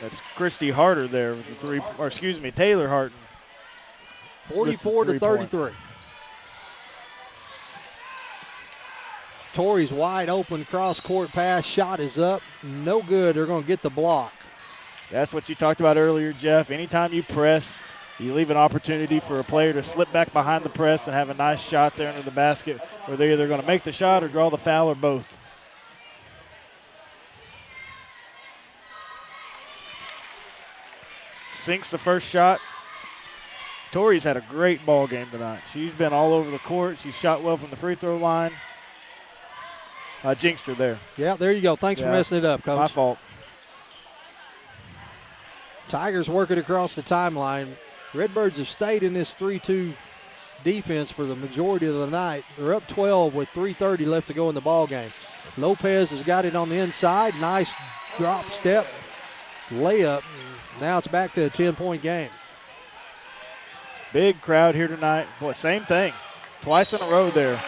That's Christy Harder there with the Taylor Harton. 44-33. Torrey's wide open cross-court pass. Shot is up. No good. They're going to get the block. That's what you talked about earlier, Jeff. Anytime you press, you leave an opportunity for a player to slip back behind the press and have a nice shot there under the basket where they're either going to make the shot or draw the foul or both. Sinks the first shot. Torrey's had a great ball game tonight. She's been all over the court. She's shot well from the free throw line. Jinxed her there. Yeah, there you go. Thanks for messing it up, Coach. My fault. Tigers working across the timeline. Redbirds have stayed in this 3-2 defense for the majority of the night. They're up 12 with 3:30 left to go in the ball game. Lopez has got it on the inside. Nice drop step layup. Now it's back to a 10-point game. Big crowd here tonight. Boy, same thing. Twice in a row there.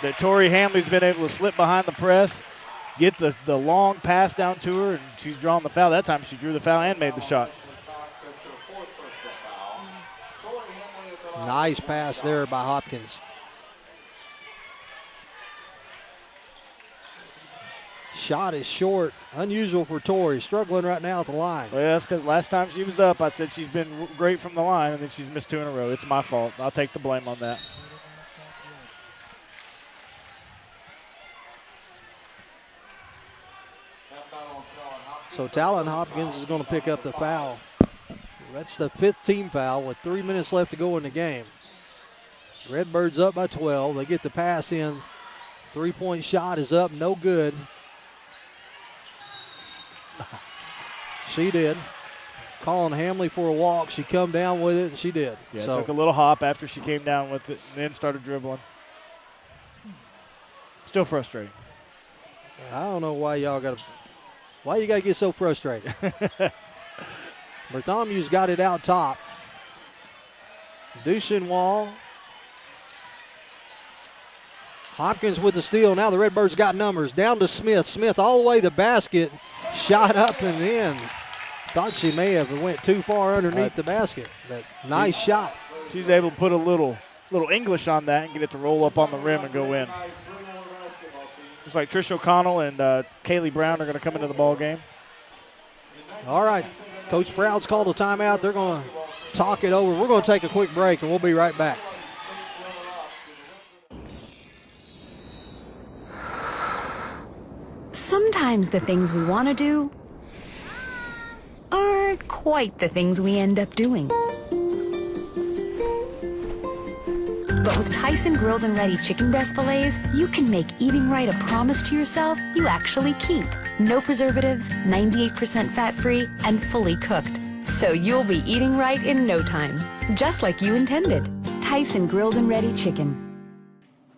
That Tori Hamley's been able to slip behind the press, get the long pass down to her, and she's drawn the foul. That time she drew the foul and made the shot. Nice pass there by Hopkins. Shot is short. Unusual for Tori. Struggling right now at the line. Well, that's because last time she was up, I said she's been great from the line, and then she's missed 2 in a row. It's my fault. I'll take the blame on that. So Talon Hopkins is going to pick up the foul. That's the 5th team foul with 3 minutes left to go in the game. Redbirds up by 12. They get the pass in. 3-point shot is up, no good. She did. Calling Hamley for a walk. She come down with it, and she did. Yeah, so took a little hop after she came down with it and then started dribbling. Still frustrating. I don't know why you got to get so frustrated. Bartholomew's got it out top. Duchenwald. Hopkins with the steal. Now the Redbirds got numbers. Down to Smith. Smith all the way to the basket. Shot up and in. Thought she may have went too far underneath the basket. But nice shot. She's able to put a little English on that and get it to roll up on the rim and go in. Looks like Trish O'Connell and Kaylee Brown are going to come into the ball game. All right. Coach Froud's called a timeout. They're going to talk it over. We're going to take a quick break, and we'll be right back. Sometimes the things we want to do aren't quite the things we end up doing. But with Tyson Grilled and Ready chicken breast fillets, you can make eating right a promise to yourself you actually keep. No preservatives, 98% fat-free, and fully cooked. So you'll be eating right in no time, just like you intended. Tyson Grilled and Ready chicken.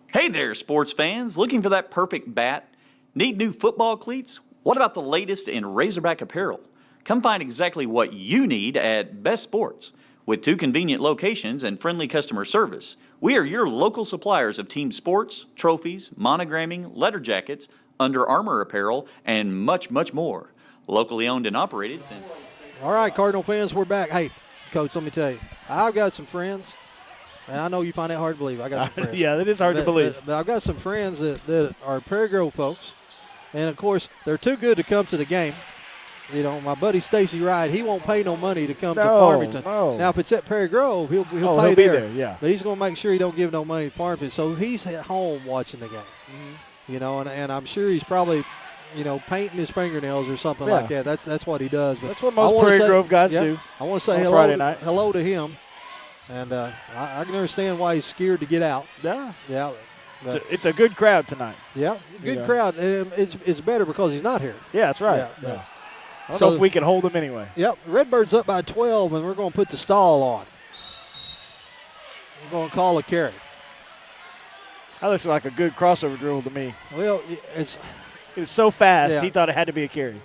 Hey there, sports fans. Looking for that perfect bat? Need new football cleats? What about the latest in Razorback apparel? Come find exactly what you need at Best Sports. With 2 convenient locations and friendly customer service, we are your local suppliers of team sports, trophies, monogramming, letter jackets, Under Armour apparel, and much, much more. Locally owned and operated since... All right, Cardinal fans, we're back. Hey, Coach, let me tell you, I've got some friends, and I know you find that hard to believe. I got some friends. Yeah, it is hard to believe. But I've got some friends that are Prairie Grove folks, and, of course, they're too good to come to the game. You know, my buddy Stacy Wright, he won't pay no money to come to Farmington. No. Now, if it's at Prairie Grove, he'll pay be there. there. Yeah. But he's going to make sure he don't give no money to Farmington. So he's at home watching the game. Mm-hmm. You know, and I'm sure he's probably, you know, painting his fingernails or something like that. That's what he does. But that's what most Prairie Grove guys do. I want to say hello to him. And I can understand why he's scared to get out. Yeah. Yeah. It's a good crowd tonight. Yeah, good crowd. It's better because he's not here. Yeah, that's right. Yeah. I don't know if we can hold him anyway. Yep, Redbirds up by 12, and we're going to put the stall on. We're going to call a carry. That looks like a good crossover dribble to me. Well, it was so fast, Yeah. he thought it had to be a carry.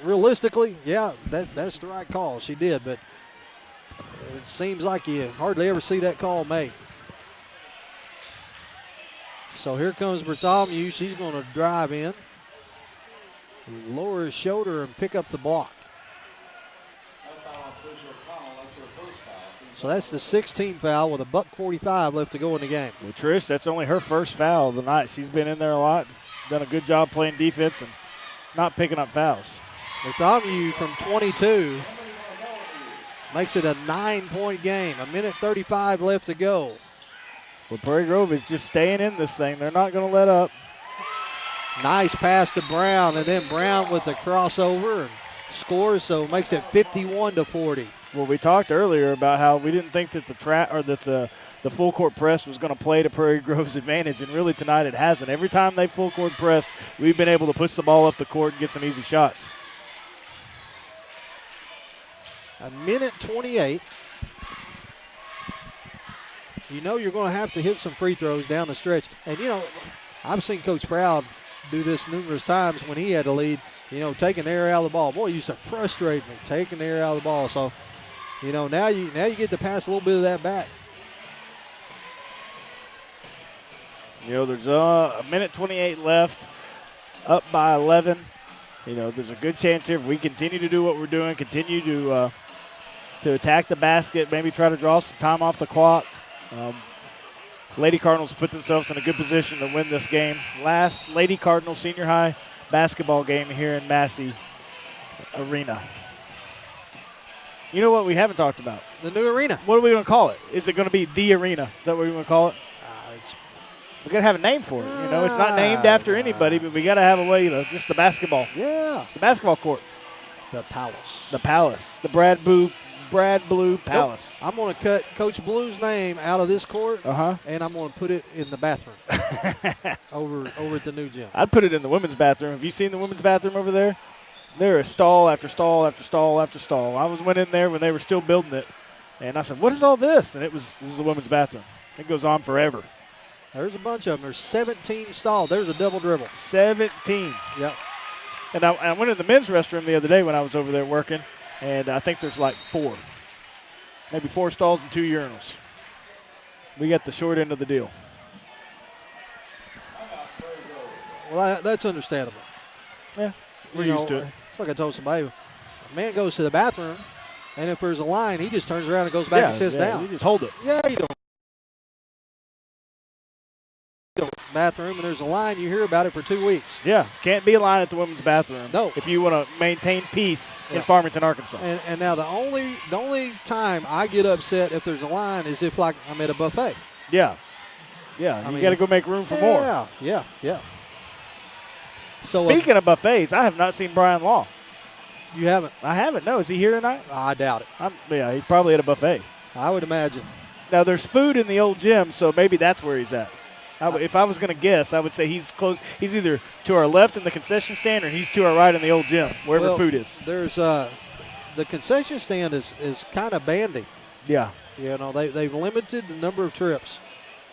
Realistically, yeah, that's the right call. She did, but it seems like you hardly ever see that call made. So here comes Bartholomew. She's going to drive in, lower his shoulder, and pick up the block. So that's the 16th foul with a $1:45 left to go in the game. Well, Trish, that's only her first foul of the night. She's been in there a lot, done a good job playing defense and not picking up fouls. Bartholomew from 22 makes it a 9-point game. 1:35 left to go. Well, Prairie Grove is just staying in this thing. They're not going to let up. Nice pass to Brown, and then Brown with the crossover and scores, so it makes it 51-40. Well, we talked earlier about how we didn't think that the full court press was going to play to Prairie Grove's advantage, and really tonight it hasn't. Every time they full court press, we've been able to push the ball up the court and get some easy shots. 1:28. You know you're going to have to hit some free throws down the stretch. And, you know, I've seen Coach Proud do this numerous times when he had to lead, you know, taking the air out of the ball. Boy, it used to frustrate me, taking the air out of the ball. So, you know, now you get to pass a little bit of that back. You know, there's 1:28 left, up by 11. You know, there's a good chance here if we continue to do what we're doing, continue to attack the basket, maybe try to draw some time off the clock. Lady Cardinals put themselves in a good position to win this game. Last Lady Cardinals senior high basketball game here in Massey Arena. You know what we haven't talked about? The new arena. What are we going to call it? Is it going to be the arena? Is that what we want to call it? We got to have a name for it. You know, it's not named after anybody, but we got to have a way, you know, just the basketball. Yeah. The basketball court. The Palace. The Palace. The Brad Blue Palace. Nope. I'm going to cut Coach Blue's name out of this court, Uh-huh. and I'm going to put it in the bathroom over at the new gym. I'd put it in the women's bathroom. Have you seen the women's bathroom over there? There is stall after stall after stall after stall. I went in there when they were still building it, and I said, what is all this? And it was the women's bathroom. It goes on forever. There's a bunch of them. There's 17 stalls. There's a double dribble. 17. Yep. And I went in the men's restroom the other day when I was over there working, and I think there's like 4. Maybe 4 stalls and 2 urinals. We got the short end of the deal. Well, that's understandable. Yeah, we're You used know, to it. It's like I told somebody, a man goes to the bathroom, and if there's a line, he just turns around and goes back and sits down. You just hold it. Yeah, you don't. Bathroom, and there's a line, you hear about it for 2 weeks. Yeah, can't be a line at the women's bathroom. No. If you want to maintain peace in Yeah. Farmington, Arkansas. And now the only time I get upset if there's a line is if, like, I'm at a buffet. Yeah. Yeah, I you mean, got to go make room for more. Yeah. So Speaking of buffets, I have not seen Brian Law. You haven't? I haven't. No, is he here tonight? I doubt it. Yeah, he's probably at a buffet. I would imagine. Now, there's food in the old gym, so maybe that's where he's at. If I was going to guess, I would say he's close. He's either to our left in the concession stand or he's to our right in the old gym, wherever food is. There's the concession stand is kind of bandy. Yeah. You know, they've limited the number of trips.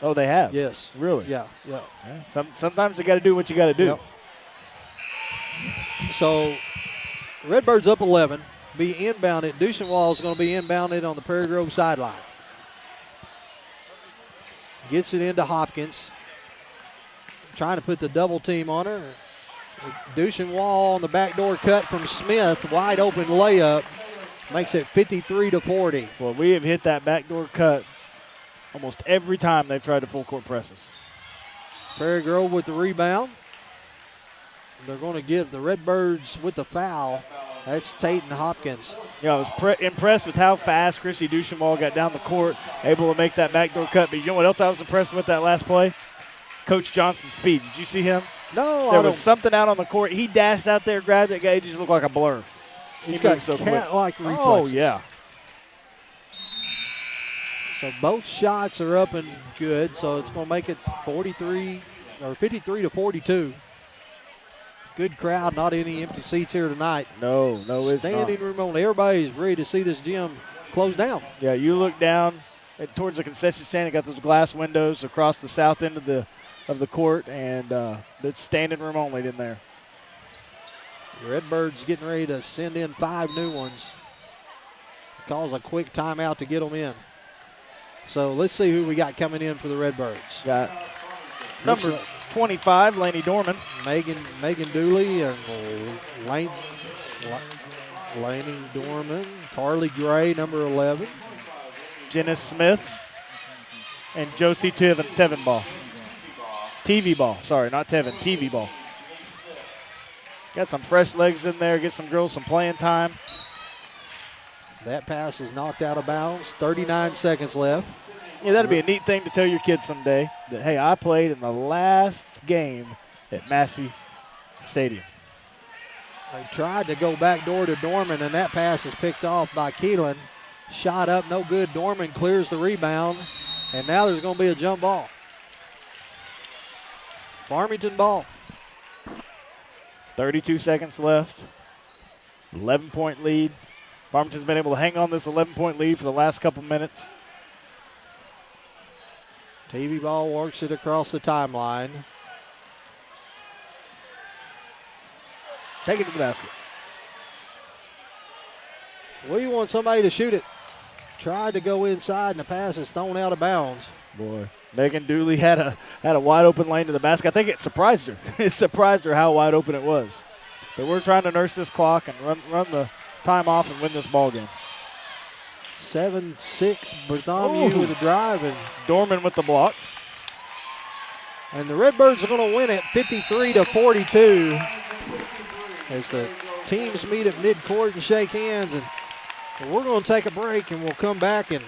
Oh, they have? Yes. Really? Yeah. Sometimes you got to do what you got to do. Yep. So, Redbirds up 11, be inbounded. Duchenwall is going to be inbounded on the Prairie Grove sideline. Gets it into Hopkins. Trying to put the double team on her. Duchenwall on the backdoor cut from Smith. Wide open layup. Makes it 53-40. Well, we have hit that backdoor cut almost every time they've tried to full court press us. Prairie Grove with the rebound. They're going to give the Redbirds with the foul. That's Tate and Hopkins. Yeah, I was impressed with how fast Chrissy Duchenwall got down the court, able to make that backdoor cut. But you know what else I was impressed with that last play? Coach Johnson's speed. Did you see him? No, There was something out on the court. He dashed out there, grabbed that guy. He just looked like a blur. He's He got moved so quick. cat-like reflexes. Oh, yeah. So both shots are up and good. So it's going to make it 53-42. Good crowd, not any empty seats here tonight. No, it's Standing not. room only. Everybody's ready to see this gym close down. Yeah, you look down towards the concession stand. It got those glass windows across the south end of the of the court, and it's standing room only in there. The Redbirds getting ready to send in 5 new ones. Calls a quick timeout to get them in. So let's see who we got coming in for the Redbirds. Got number 25, Laney Dorman. Megan Dooley and Laney Dorman. Carly Gray, number 11. Janice Smith and Josie Tevin Ball. TV Ball, sorry, not Tevin, TV Ball. Got some fresh legs in there, get some girls some playing time. That pass is knocked out of bounds. 39 seconds left. Yeah, that'd be a neat thing to tell your kids someday that, hey, I played in the last game at Massey Stadium. They tried to go back door to Dorman, and that pass is picked off by Keelan. Shot up, no good. Dorman clears the rebound, and now there's going to be a jump ball. Farmington ball. 32 seconds left. 11-point lead. Farmington's been able to hang on this 11-point lead for the last couple minutes. TV ball works it across the timeline. Take it to the basket. We want somebody to shoot it. Tried to go inside, and the pass is thrown out of bounds. Boy, Megan Dooley had a wide open lane to the basket. I think it surprised her. It surprised her how wide open it was. But we're trying to nurse this clock and run the time off and win this ball game. 7-6, Bartholomew with the drive, and Dorman with the block. And the Redbirds are going to win it 53-42 as the teams meet at midcourt and shake hands. And we're going to take a break, and we'll come back and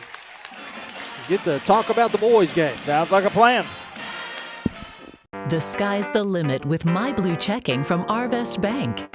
get to talk about the boys' game. Sounds like a plan. The sky's the limit with My Blue Checking from Arvest Bank.